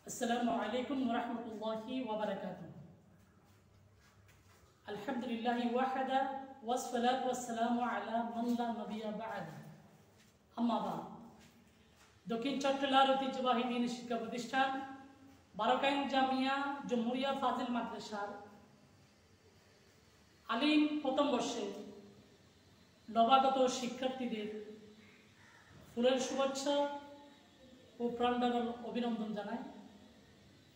السلام عليكم ورحمة الله وبركاته. الحمد لله وحده والصلاة والسلام على من لا نبي بعد. أما بعد. দক্ষিণ চট্টলার ঐতিহ্যবাহী দ্বীনি শিক্ষা প্রতিষ্ঠান বারকাইন জামিয়া জমহুরিয়া ফাজিল মাদ্রাসার আলিম প্রথম বর্ষে নবাগত শিক্ষার্থীদের ফুলের শুভেচ্ছা ও প্রাণঢালার অভিনন্দন জানাই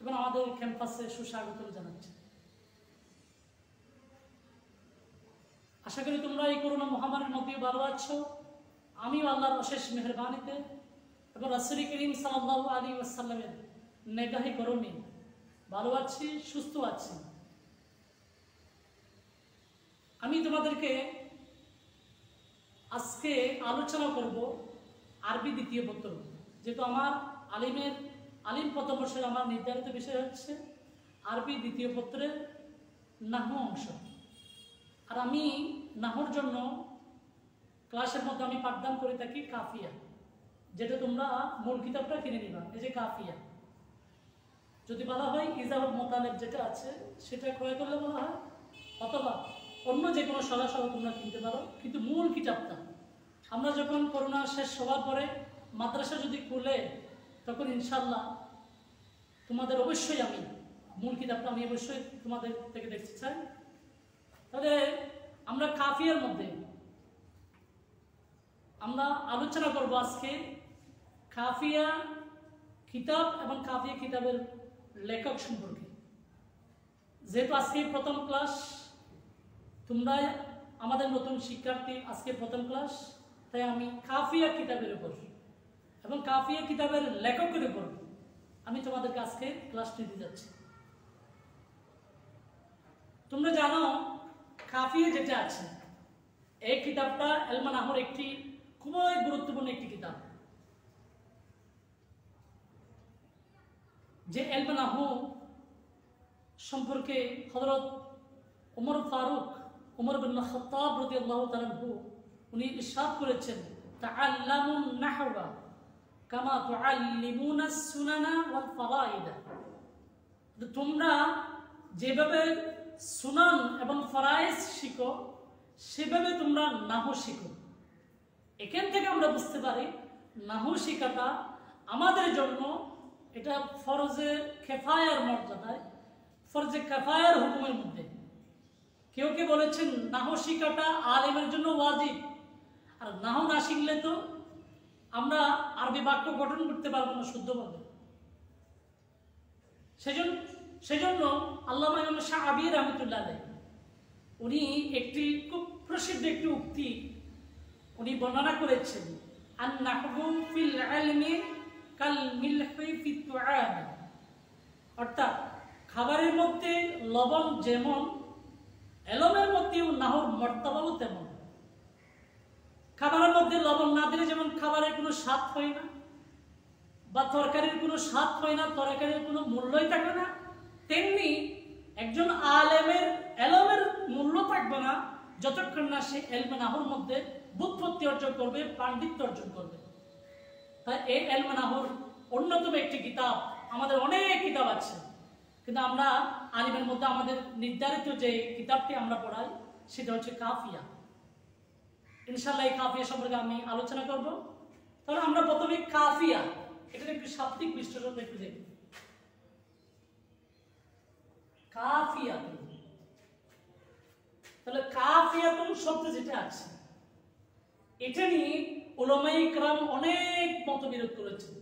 এবং আমাদের ক্যাম্পাসে সুস্বাগত জানাচ্ছি। আশা করি তোমরা এই করোনা মহামারীর মধ্যে ভালো আছো। আমিও আল্লাহর অশেষ মেহেরবানিতে এবং রাসূল করিম সাল্লাল্লাহু আলাইহি ওয়াসাল্লামের নেগাহে করমে ভালো আছি, সুস্থ আছি। আমি তোমাদেরকে আজকে আলোচনা করব আরবি দ্বিতীয় পত্র, যেহেতু আমার আলিম প্রথম বর্ষের আমার নির্ধারিত বিষয় হচ্ছে আরবি দ্বিতীয় পত্রের নাহু অংশ। আর আমি নাহুর জন্য ক্লাসের মধ্যে আমি পাঠদান করে থাকি কাফিয়া, যেটা তোমরা মূল কিতাবটা কিনে নিবা। এই যে কাফিয়া, যদি বলা হয় ইজাবত মোতালেব যেটা আছে সেটা ক্রয় করলে বলা হয়, অথবা অন্য যে কোনো সরাসরি তোমরা কিনতে পারো। কিন্তু মূল কিতাবটা আমরা যখন করোনা শেষ হওয়ার পরে মাদ্রাসা যদি খুলে তখন ইনশাল্লাহ তোমাদের অবশ্যই আমি মূল কিতাবটা আমি অবশ্যই তোমাদের থেকে দেখতে চাই। তাহলে আমরা কাফিয়ার মধ্যে আমরা আলোচনা করব আজকে কাফিয়া কিতাব এবং কাফিয়া কিতাবের লেখক সম্পর্কে। যেহেতু আজকে প্রথম ক্লাস, তোমরা আমাদের নতুন শিক্ষার্থী, আজকে প্রথম ক্লাস, তাই আমি কাফিয়া কিতাবের উপর এবং কাফিয়া কিতাবের লেখকের উপর আমি তোমাদেরকে আজকে ক্লাস নিতে যাচ্ছি। তোমরা জানো কাফিয়া যেটা আছে এই কিতাবটা এলমা নাহুর একটি খুবই গুরুত্বপূর্ণ একটি কিতাব। যে এলমা নাহু সম্পর্কে হযরত ওমর বিন খাত্তাব রাদিয়াল্লাহু তাআলা আনহু উনি ইরশাদ করেছেন, তাআল্লামুন নাহওয়া কামা তুআল্লিমুনাস সুনানা ওয়াল ফারাইদ। তোমরা যেভাবে সুনান এবং ফরায়েজ শিখো সেভাবে তোমরা নাহু শিখো। এখান থেকে আমরা বুঝতে পারি নাহু শিখাটা আমাদের জন্য এটা ফরজে কিফায়ার মর্যাদায়, ফরজে কিফায়ার হুকুমের মধ্যে। কেউ কেউ বলেছেন নাহু শিখাটা আলেমের জন্য ওয়াজিব, আর নাহু না শিখলে তো আমরা আরবি বাক্য গঠন করতে পারবো না শুদ্ধভাবে। সেজন্য আল্লামা ইমাম শাআবী রাহমাতুল্লাহ আলাইহি উনি একটি খুব প্রসিদ্ধ একটি উক্তি উনি বর্ণনা করেছেন, আন নাহু ফিল ইলমি কাল মিলহি ফিত তুআম। অর্থাৎ খাবারের মধ্যে লবণ যেমন, এলমের মধ্যেও নাহুর মর্তবাও তেমন। খাবারের মধ্যে লবণ না দিলে যেমন খাবারের কোনো স্বাদ হয় না, বা তরকারির কোনো স্বাদ হয় না, তরকারির কোনো মূল্যই থাকে না, তেমনি একজন আলেমের এলমের মূল্য থাকবে না যতক্ষণ না সে এলমে নাহুর মধ্যে বুৎপত্তি অর্জন করবে, পাণ্ডিত্য অর্জন করবে। তাই এই এলমে নাহুর অন্যতম একটি কিতাব। আমাদের অনেক কিতাব আছে, কিন্তু আমরা আলিমের মধ্যে আমাদের নির্ধারিত যে কিতাবটি আমরা পড়াই সেটা হচ্ছে কাফিয়া। ইনশাআল্লাহ এই কাফিয়া সম্পর্কে আমি আলোচনা করব। তাহলে আমরা প্রথমে কাফিয়া, এটার একটু শাব্দিক বিশ্লেষণ একটু দেখি। কাফিয়া, তাহলে কাফিয়াতুন শব্দ যেটা আছে এটা নিয়ে উলামায়ে কেরাম অনেক মতবিরোধ করেছেন।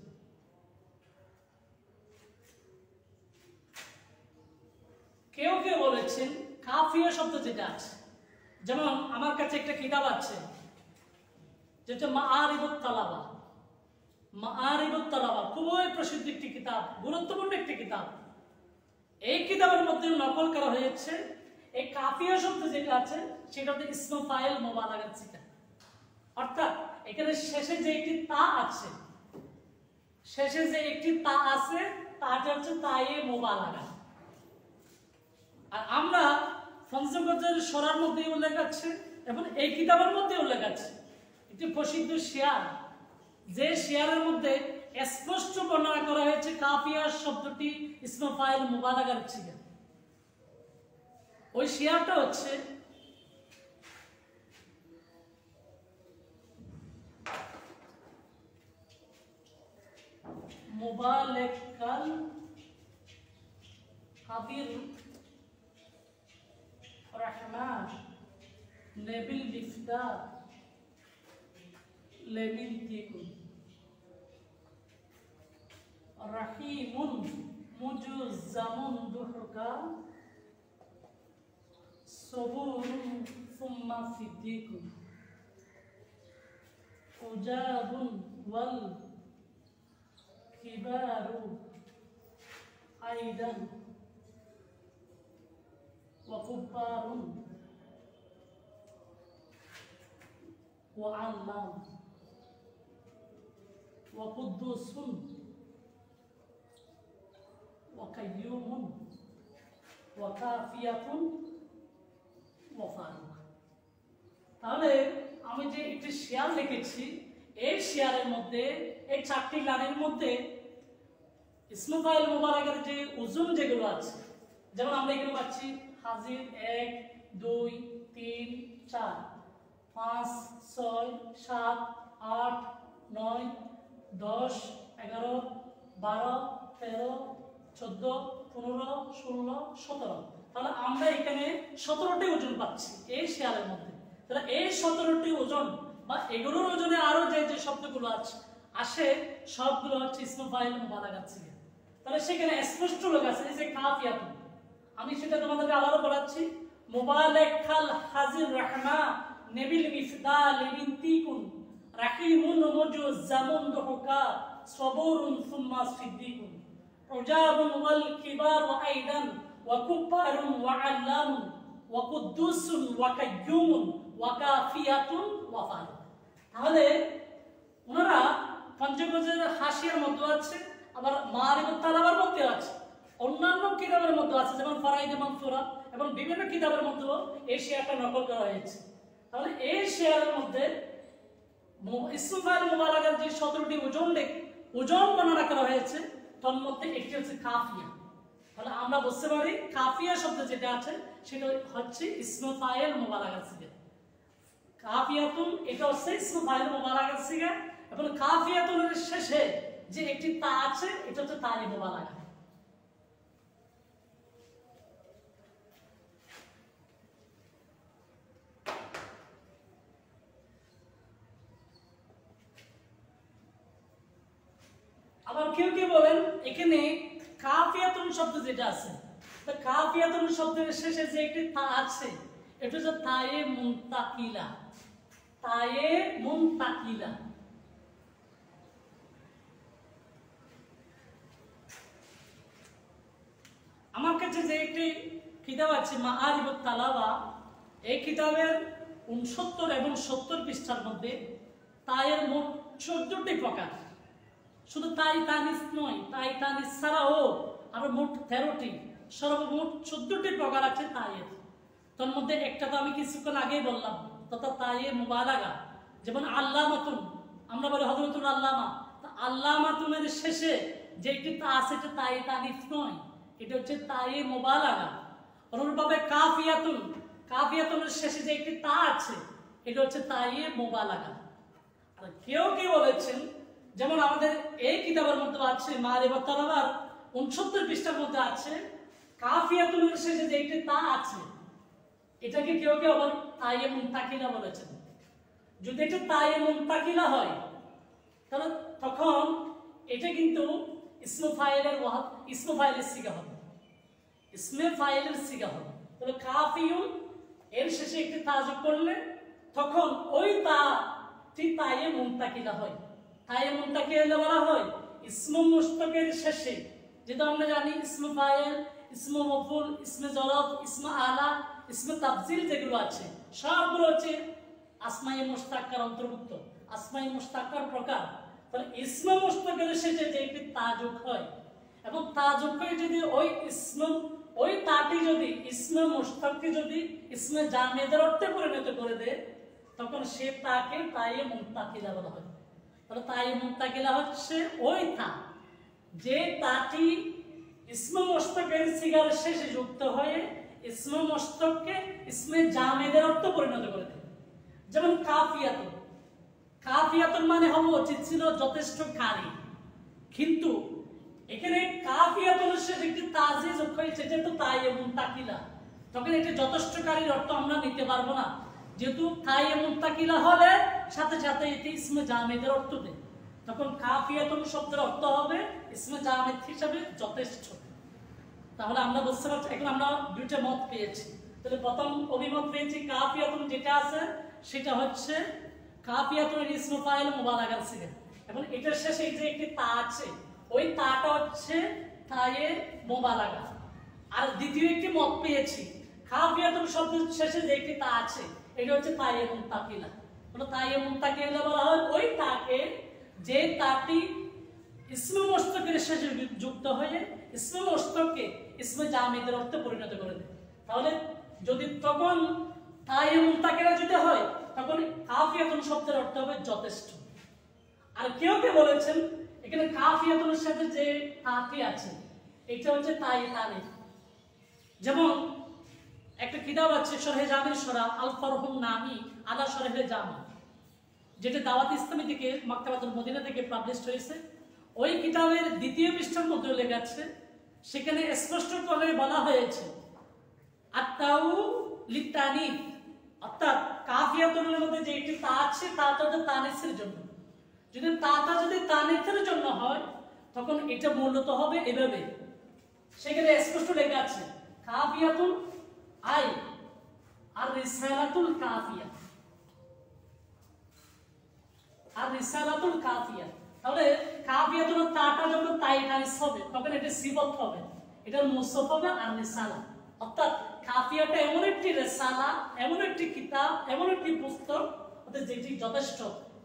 কেউ কেউ বলেছেন কাফিয়া শব্দ যেটা আছে, যেমন আমার কাছে একটা কিতাব আছে যেটা মাআরিবুত তালাবা, খুবই প্রসিদ্ধ একটি কিতাব, গুরুত্বপূর্ণ একটি কিতাব। এই কিতাবের মধ্যে নকল করা হয়েছে এই কাফিয়া শব্দ যেটা আছে সেটা হচ্ছে ইসমে ফাইল মুবালাগাত সিগা। অর্থাৎ এখানে শেষে যে একটি তা আছে, তাটা হচ্ছে তায়ে মুবালাগা। আর আমরা পঞ্চগজের সরার মধ্যে উল্লেখ আছে এবং এই কিতাবের মধ্যে উল্লেখ আছে একটি প্রসিদ্ধ শেয়ার, যে শেয়ারের মধ্যে স্পষ্ট বর্ণনা করা হয়েছে কাফিয়া শব্দটি ইসমে ফাইল মুবালাগার সিগা। ওই শিয়ারটা হচ্ছে মুবালাকাল হাবির রহমান নেবিল বিফদা লেবিল তিকুন রাহিমুন মুজজামুন দুহকা সবুরুন সুম্মা সিদ্দিকুন উজাবুন ওয়াল কিবারু আইদান ওয়া কুব্বারুন ওয়া আল্লাম ওয়া কুদ্দুসুন ওয়া কাইয়ুমুন ওয়া কাফিয়াতুন ওয়া ফারুক। তাহলে আমি যে একটি শেয়ার লিখেছি, এই শেয়ারের মধ্যে এই 4টি লাইনের মধ্যে ইসমে ফাইল মুবালাগার যে ওজন যেগুলো আছে, যেমন আমরা এখানে পাচ্ছি হাজির 1 2 3 4 5 6 7 8 9 10 11 12 13 14 15 16 17। তাহলে আমরা এখানে 17টি ওজন পাচ্ছি এই শেয়ারের মধ্যে। তাহলে এই 17টি ওজন বা এগুলোর ওজনে আরো যে যে শব্দগুলো আসে সবগুলো হচ্ছে ইসমে ফাইল মুবালাগার সিগা। তাহলে সেখানে স্পষ্ট লোক আছে যে কাফিয়াতুন, আমি সেটা তোমাদেরকে আবারও বলাচ্ছি। মুবালাকাল হাজির রহমা নেবিল মিফদা লেবিন তিকুন রাহিমুন মুজজামুন দুহকা সবুরুন সুম্মা সিদ্দিকুন উজাবুন ওয়াল কিবারু আইদান ওয়া কুব্বারুন ওয়া আল্লামুন ওয়া কুদ্দুসুন ওয়া কাইয়ুমুন ওয়া কাফিয়াতুন ওয়া ফারুক। তাহলে ওনারা পঞ্চগজের হাসিয়ার মধ্যে আছে, আবার মারিফাত তালাবার মধ্যে আছে, অন্যান্য কিতাবের মধ্যে আছে, যেমন ফারাইদে মানসুরা এবং বিভিন্ন কিতাবের মধ্যেও এই শেয়ারটা নকল করা হয়েছে। তাহলে এই শেয়ারের মধ্যে ইসমে ফাইল মুবালাগার যে 17টি ওজন বর্ণনা করা হয়েছে, তার মধ্যে একটি হচ্ছে কাফিয়া। তাহলে আমরা বুঝতে পারি কাফিয়া শব্দ যেটা আছে সেটা হচ্ছে ইসমে ফাইল মুবালাগার সিগা। কাফিয়াতুন এটা হচ্ছে ইসমে ফাইল মুবালাগার সিগা, এবং কাফিয়াতুনের শেষে যে একটি তা আছে এটা হচ্ছে তায়ে মুবালাগা। আবার কেউ কেউ বলেন এখানে কাফিয়াতুন শব্দ যেটা আছে, তো কাফিয়াতুন শব্দের শেষে যে একটি তা আছে এটা হচ্ছে তায়ে মুনতাকিলা। তায়ে মুনতাকিলা। আমার কাছে যে একটি কিতাব আছে মাআরিফুত তালাবা, এই কিতাবের 69 এবং 70 পৃষ্ঠার মধ্যে তায়ের মোট 14টি প্রকার। শুধু তাই তানিস নয়, তাই তানিস ছাড়াও আরো মোট 13টি, সর্বমোট 14টি প্রকার আছে তায়ের। তার মধ্যে একটা তো আমি কিছুক্ষণ আগেই বললাম, তথা তায়ে মুবালাগা। যেমন আল্লামাতুন, আমরা বলি হযরতুল আল্লামা, তা আল্লামাতুনের শেষে যে একটি তা আছে এটা তাই তানিস নয়, এটা হচ্ছে তায়ে মুবালাগা। অনুরূপভাবে কাফিয়াতুন, কাফিয়াতুনের শেষে যে একটি তা আছে এটা হচ্ছে তায়ে মুবালাগা। আর কেউ কেউ বলেছেন, যেমন আমাদের এই কিতাবের মধ্যে আছে মারিফাত তালাবার 69 পৃষ্ঠার মধ্যে আছে কাফিয়াতুনের শেষে যে একটি তা আছে এটাকে কেউ কেউ আবার তায়ে মুনতাকিলা বলেছেন। যদি এটা তায়ে মুনতাকিলা হয় তাহলে তখন এটা কিন্তু ইসমে ফাইলের সিগা হবে, ইসমে ফাইলের সিগা হবে। তাহলে কাফিয়ুন এর শেষে একটি তা যোগ করলে তখন ওই তাটি তায়ে মুনতাকিলা হয়। তায়ে মুনতাকিলা বলা হয় ইসমে মুশতাকের শেষে, যেটা আমরা জানি ইসমে ফাইল, ইসমে মফউল, ইসমে জরফ, ইসমে আলা, ইসমে তাফজিল যেগুলো আছে সবগুলো হচ্ছে আসমায়ে মুশতাক্কার অন্তর্ভুক্ত, আসমায়ে মুশতাক্কার প্রকার। তাহলে ইসমে মুশতাকের শেষে যে একটি তা যোগ হয় এবং তা যোগ করে যদি ওই তাটি যদি ইসমে মুশতাককে যদি ইসমে জামেদের অর্থে পরিণত করে দেয় তখন সে তাকে তায়ে মুনতাকিলা বলা হয়। তাহলে তায়ে মুনতাকিলা হচ্ছে ওই তা যে তাটি ইসমে মুশতাকের সিগার শেষে যুক্ত হয়ে ইসমে মুশতাককে ইসমে জামেদের অর্থ পরিণত করে দেয়। যেমন কাফিয়াতুন, কাফিয়াতুন মানে হওয়া উচিত ছিল যথেষ্টকারী, কিন্তু এখানে কাফিয়াতুনের শেষে একটি তাজি যোগ হয়েছে, যেহেতু তাই এবং তাকিলা, তখন এটা যথেষ্টকারীর অর্থ আমরা নিতে পারবো না, যেহেতু তাই এবং তাকিলা হলে সাথে সাথে এটি ইসমে জামেদের অর্থ দেয়। তখন কাফিয়াতুন শব্দের অর্থ হবে ইসমে জামেদ হিসাবে যথেষ্ট। তাহলে আমরা বুঝতে পারছি, এখন আমরা দুইটা মত পেয়েছি। তাহলে প্রথম অভিমত পেয়েছি কাফিয়াতুন যেটা আছে সেটা হচ্ছে কাফিয়াতুনের ইসমে ফাইল মুবালাগার সিগা, এবং এটার শেষে যে একটি তা আছে ওই তাটা হচ্ছে তায়ে মুবালাগা। আর দ্বিতীয় একটি মত পেয়েছি কাফিয়াতুন শব্দের শেষে যে একটি তা আছে এটা হচ্ছে তায়ে মুনতাকিলা। মানে তায়ে মুনতাকিলা বলা হয় ওই তাকে যে তাটি ইসমে মুশতাকের শেষে যুক্ত হয়ে ইসমে মুশতাককে ইসমে জামেদের অর্থে পরিণত করে দেয়। তাহলে যদি তখন তায়ে মুনতাকিলা যদি হয় তখন কাফিয়াতুন শব্দের অর্থ হবে যথেষ্ট। আর কেউ কে বলেছেন এখানে কাফিয়াতুনের সাথে যে তাটি আছে এটা হচ্ছে তায়ে তানিফ। যেমন একটা কিতাব আছে শরহে জামির সরা আল ফারহুম নামি আলা শরহে জামি, যেটা দাওয়াত ইসলামী থেকে মাকতাবাতুল মদিনা থেকে পাবলিশ হয়েছে। ওই কিতাবের দ্বিতীয় পৃষ্ঠার মধ্যে লেখা আছে, সেখানে স্পষ্ট করে বলা হয়েছে আত্তাউ লিতানিফ, অর্থাৎ কাফিয়াতুনের মধ্যে যে একটি তা আছে তাটা হচ্ছে তানিসের জন্য। যদি তাটা যদি তানিসের জন্য হয় তখন এটা মূলত হবে এভাবে, সেখানে স্পষ্ট লেখা আছে কাফিয়াতুন আই আর রিসালাতুল কাফিয়া, আর রিসালাতুল কাফিয়া। তাহলে কাফিয়াতুন তাটা যখন তাই তানিস হবে তখন এটা সিফত হবে, এটার মুসফ হবে আর রিসালা। অর্থাৎ কাফিয়াটা এমন একটি রিসালা, এমন একটি কিতাব, এমন একটি পুস্তক যেটি যথেষ্ট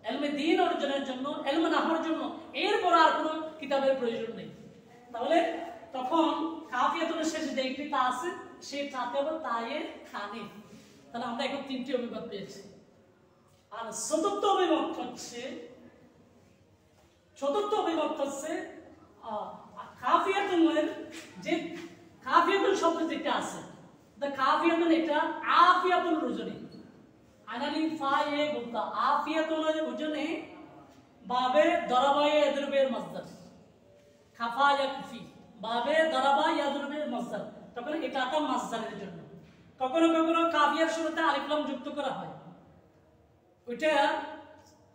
ইলমে দ্বীন অর্জনের জন্য, ইলম নাহর জন্য, এরপর আর কোনো কিতাবের প্রয়োজন নেই। তাহলে তখন কাফিয়াতুনের শেষে যে একটি তা আছে সেই তাতে হবে তায়ে তানিফ। তাহলে আমরা এখন তিনটি অভিমত পেয়েছি। আর চতুর্থ অভিমত হচ্ছে কাফিয়াতুনের যে কাফিয়াতুন শব্দ যেটা আছে কাফিয়াতুন এটা আফিয়াতুল রুজনি আনালিন ফায়ে বলতা আফিয়াতুনের রুজনি বাবে দরাবা ইয়াদরবের মাসদার খাফা ইয়াকফি বাবে দরাবা ইয়াদরবের মাসদার, তখন এটা একটা মাসদারের জন্য। কখনো কখনো কাফিয়ার শুরুতে আলিফ লাম যুক্ত করা হয়, ওইটা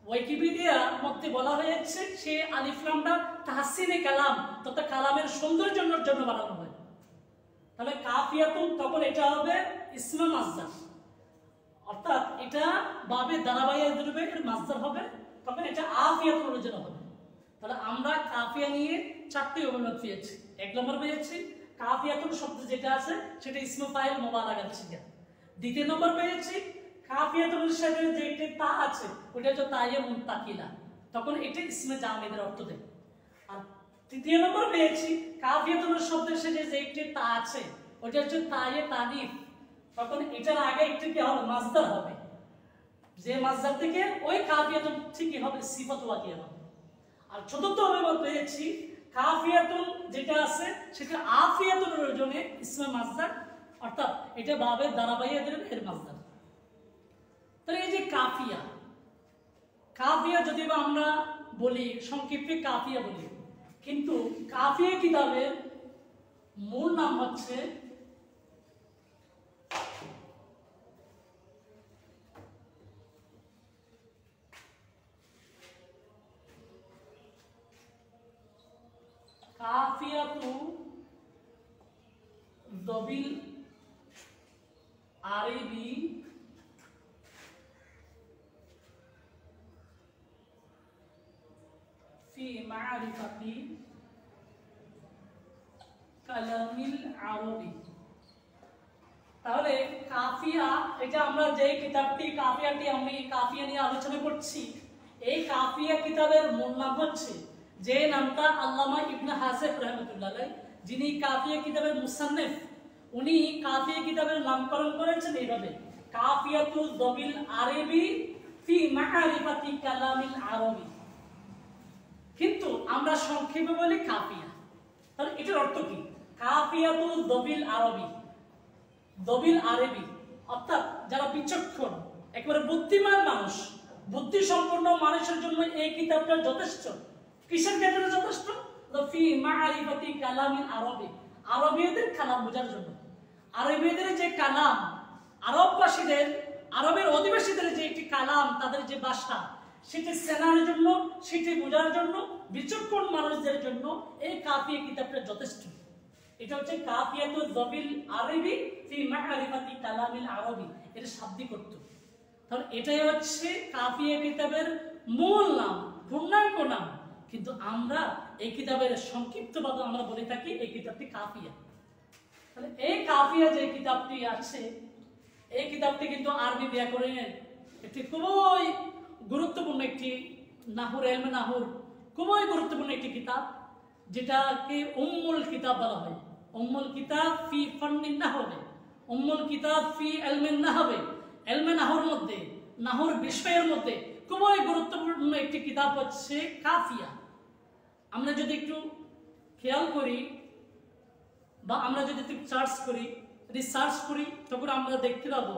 উইকিপিডিয়া মধ্যে বলা হয়েছে সে আলিফ লামটা তাহসিনে কালাম তথা কালামের সৌন্দর্যের জন্য বানানো হয়। তাহলে কাফিয়াতুন তখন এটা হবে ইসমে মাসদার, অর্থাৎ এটা বাবে দারাবাইয়া দিবে এর মাসদার হবে, তখন এটা আফিয়াতুনের জন্য হবে। তাহলে আমরা কাফিয়া নিয়ে চারটি অভিমত পেয়েছি। এক নম্বর পেয়েছি কাফিয়াতুন শব্দ যেটা আছে সেটা ইসমে ফাইল মুবালাগার সিগা। দ্বিতীয় নম্বর পেয়েছি কাফিয়াতুনের সাথে যে একটি তা আছে ওটা হচ্ছে তায়ে মুনতাকিলা, তখন এটা ইসমে জামেদের অর্থ দেয়। আর তৃতীয় নম্বর পেয়েছি কাফিয়াতুনের শব্দের সাথে যে একটি তা আছে ওটা হচ্ছে তায়ে তানিফ, তখন এটার আগে একটি কি হবে মাসদার হবে, যে মাসদার থেকে ওই কাফিয়াতুন ঠিকই হবে সিফাত ওয়াকিয়া হবে। আর চতুর্থ অভিমত পেয়েছি কাফিয়াতুন যেটা আছে সেটা আফিয়াতুনের জন্য ইসমে মাসদার, অর্থাৎ এটা বাবে দারাবাইয়া দিলে এর মাসদার। তাহলে এই যে কাফিয়া, কাফিয়া যদি আমরা বলি সংক্ষেপে কাফিয়া বলি, কিন্তু কাফিয়া কিতাবের মূল নাম হচ্ছে কাফিয়াতু দবিল আরবি ফি মারিফাতি কালামিল আরবি। তাহলে কাফিয়া, এটা আমরা যে কিতাবটি কাফিয়াটি আমি কাফিয়া নিয়ে আলোচনা করছি, এই কাফিয়া কিতাবের মূল নাম হচ্ছে, যে নামটা আল্লামা ইবনে হাসেব রাহমাতুল্লাহ আলাইহি, যিনি কাফিয়া কিতাবের মুসান্নিফ, উনি কাফিয়া কিতাবের নামকরণ করেছেন এইভাবে কাফিয়াতুল দবিল আরবি ফি মারিফাতি কালামিল আরবি। কিন্তু আমরা সংক্ষেপে বলি কাফিয়া। তাহলে এটার অর্থ কি? কাফিয়াতুল দবিল আরবি, দবিল আরবি অর্থাৎ যারা বিচক্ষণ একেবারে বুদ্ধিমান মানুষ, বুদ্ধি সম্পন্ন মানুষের জন্য এই কিতাবটা যথেষ্ট। কিসের ক্ষেত্রে যথেষ্ট? ফি মাআরিফাতি কালামিল আরবি, আরবীয়দের কালাম বোঝার জন্য। আরবীয়দের যে কালাম, আরববাসীদের, আরবের অধিবাসীদের যে একটি কালাম, তাদের যে ভাষা, সেটি চেনার জন্য, সেটি বোঝার জন্য বিচক্ষণ মানুষদের জন্য এই কাফিয়া কিতাবটা যথেষ্ট। এটা হচ্ছে কাফিয়াতুল দবিল আরবি ফি মাআরিফাতি কালামিল আরবি, এটা শাব্দিক অর্থ। তাহলে এটাই হচ্ছে কাফিয়া কিতাবের মূল নাম, পূর্ণাঙ্গ নাম। কিন্তু আমরা এই কিতাবের সংক্ষিপ্তভাবে আমরা বলে থাকি এই কিতাবটি কাফিয়া। তাহলে এই কাফিয়া যে কিতাবটি আছে, এই কিতাবটি কিন্তু আরবি ব্যাকরণের একটি খুবই গুরুত্বপূর্ণ একটি নাহুর, এলমে নাহুর খুবই গুরুত্বপূর্ণ একটি কিতাব, যেটাকে উম্মুল কিতাব বলা হয়। উম্মুল কিতাব ফি ফান্নিন নাহবে, উম্মুল কিতাব ফি এলমিন নাহবে। এলমে নাহুর মধ্যে, নাহুর বিষয়ের মধ্যে খুবই গুরুত্বপূর্ণ একটি কিতাব হচ্ছে কাফিয়া। আমরা যদি একটু খেয়াল করি বা আমরা যদি একটু সার্চ করি, রিসার্চ করি, তখন আমরা দেখতে পাবো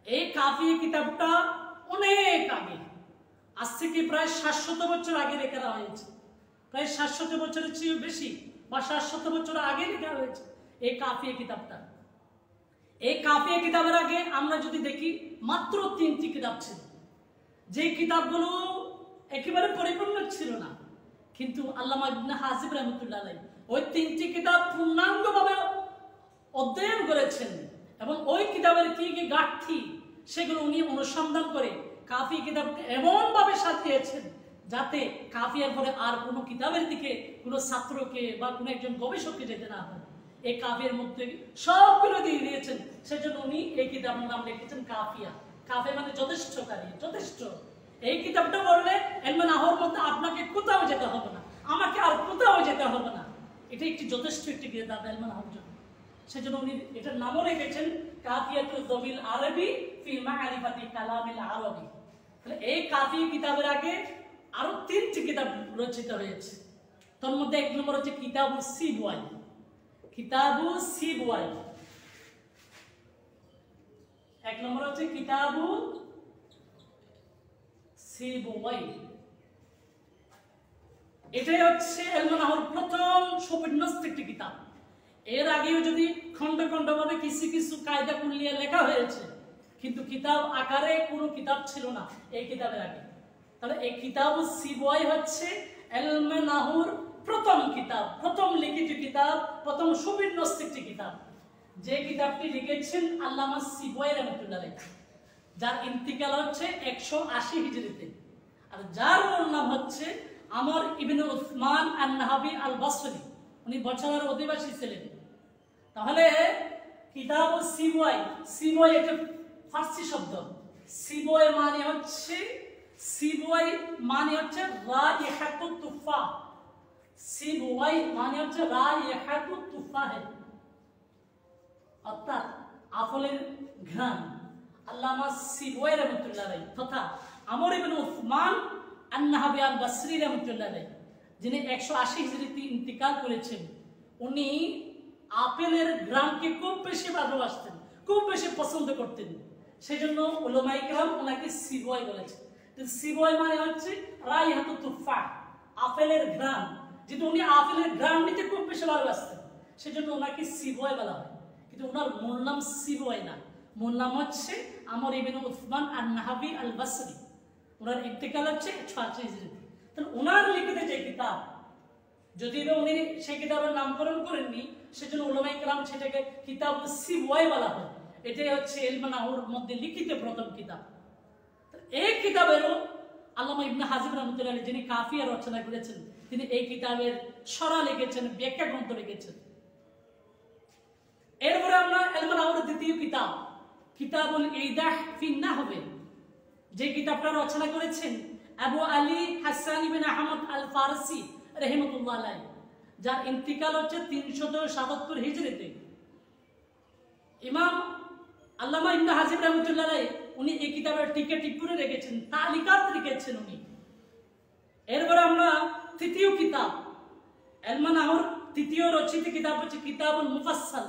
এই কাফিয়া কিতাবটা অনেক আগে, আজ থেকে প্রায় 700 বছর আগে লেখা হয়েছে। প্রায় 700 বছরের চেয়ে বেশি বা 700 বছর আগে লেখা হয়েছে এই কাফিয়া কিতাবটা। এই কাফিয়া কিতাবের আগে আমরা যদি দেখি মাত্র 3টি কিতাব ছিল, যে কিতাবগুলো একেবারে পরিপূর্ণ ছিল না। কিন্তু আল্লামা ইবনে হাজিব রাহমাতুল্লাহ আলাইহি ওই 3টি কিতাব পূর্ণাঙ্গভাবে অধ্যয়ন করেছেন এবং ওই কিতাবের কি কি ঘাটতি সেগুলো উনি অনুসন্ধান করে কাফিয়া কিতাবকে এমনভাবে সাজিয়েছেন যাতে কাফিয়ার পরে আর কোনো কিতাবের দিকে কোনো ছাত্রকে বা কোনো একজন গবেষককে যেতে না হয়। এই কাফিয়ার মধ্যে সবগুলো দিয়ে দিয়েছেন, সেজন্য উনি এই কিতাবের নাম লিখেছেন কাফিয়া। কাফিয়া মানে যথেষ্টকারী, যথেষ্ট। এই কিতাবটা বললে এলমে নাহর মধ্যে আপনাকে কোথাও যেতে হবে না, আমাকে আর কোথাও যেতে হবে না। এটা একটি যথেষ্ট একটি কিতাব এলমে নাহর জন্য, সেজন্য উনি এটার নামও রেখেছেন কাফিয়াতুল দবিল আরবি ফি মাআরিফাতি কালামিল আরবি। তাহলে এই কাফিয়া কিতাবের আগে আরো 3টি কিতাব রচিত হয়েছে। তার মধ্যে 1 নম্বর হচ্ছে কিতাবু সিবওয়াই, কিতাবু সিবওয়াই। 1 নম্বর হচ্ছে কিতাবু সিবওয়াই। এটাই হচ্ছে এলমে নাহর প্রথম সুবিন্যস্ত একটি কিতাব। এর আগেও যদি খন্ড খন্ড ভাবে কিছু কিছু কায়দা কুলিয়ে লেখা হয়েছে, কিন্তু কিতাব আকারে কোনো কিতাব ছিল না এই কিতাবের আগে। তাহলে এই কিতাবু সিবওয়াই হচ্ছে এলমে নাহুর প্রথম কিতাব, প্রথম লিখিত কিতাব, প্রথম সুবিন্যস্ত একটি কিতাব। যে কিতাবটি লিখেছেন আল্লামা সিবওয়াই রাহমাতুল্লাহ আলাইহি, যার ইন্তিকাল হচ্ছে 180 হিজরিতে, আর যার মূল নাম হচ্ছে আমর ইবনে উসমান আন-নাহাবি আল-বসরি। উনি বছরের অধিবাসী ছিলেন। তাহলে কিতাব সিবওয়াই, সিবওয়াই একটা ফার্সি শব্দ। সিবওয়াই মানে হচ্ছে, সিবওয়াই মানে হচ্ছে রাইহাতুত তুফাহ। সিবওয়াই মানে হচ্ছে রাইহাতুত তুফাহ, অর্থাৎ আপেলের ঘ্রাণ। আল্লামা সিবওয়াই রাহমাতুল্লাহ আলাইহি তথা আমর ইবনে উসমান আন-নাহাবি আল-বসরি রাহমাতুল্লাহ আলাইহি, যিনি 180 হিজরিতে ইন্তিকাল করেছেন, উনি আপেলের ঘ্রাণকে খুব বেশি ভালোবাসতেন, খুব বেশি পছন্দ করতেন। সেজন্য উলামায়ে কেরাম ওনাকে সিবওয়াই বলেছেন। সিবওয়াই মানে হচ্ছে রাইহাতুত তুফাহ, আপেলের ঘ্রাণ। যেহেতু উনি আপেলের ঘ্রাণ নিতে খুব বেশি ভালোবাসতেন, সেজন্য ওনাকে সিবওয়াই বলা হয়। কিন্তু ওনার মূল নাম সিবওয়াই না, মূল নাম হচ্ছে আমর ইবনে উসমান আন-নাহাবি আল-বসরি। ওনার ইন্তেকাল হচ্ছে 180 হিজরিতে। তাহলে ওনার লিখিত যে কিতাব, যদিও উনি সেই কিতাবের নামকরণ করেননি, সেজন্য উলামায়ে কেরাম সেটাকে কিতাব সিবওয়াই বলা হয়। এটাই হচ্ছে এলমে নাহুর মধ্যে লিখিত প্রথম কিতাব। এই কিতাবেরও আল্লামা ইবনে হাজিব রাহমাতুল্লাহ আলাইহি, যিনি কাফিয়া রচনা করেছেন, তিনি এই কিতাবের সরা লিখেছেন, ব্যাখ্যা গ্রন্থ লিখেছেন। এরপরে আমরা এলমে নাহুর দ্বিতীয় কিতাব কিতাবুল ইদাহ ফি নাহবে, যে কিতাবটা রচনা করেছেন আবু আলী হাসান ইবনে আহমদ আল ফারসি রাহিমাহুল্লাহ আলাইহি, যার ইন্তিকাল হচ্ছে 377 হিজরিতে। ইমাম আল্লামা ইবনে হাজিব রাহমাতুল্লাহ আলাইহি উনি এই কিতাবের টিকা টিপ্পনী রেখেছেন, তালিকাত লিখেছেন উনি। এরপরে আমরা তৃতীয় কিতাব, ইলমে নাহর তৃতীয় রচিত কিতাব হচ্ছে কিতাবুল মুফাসসাল,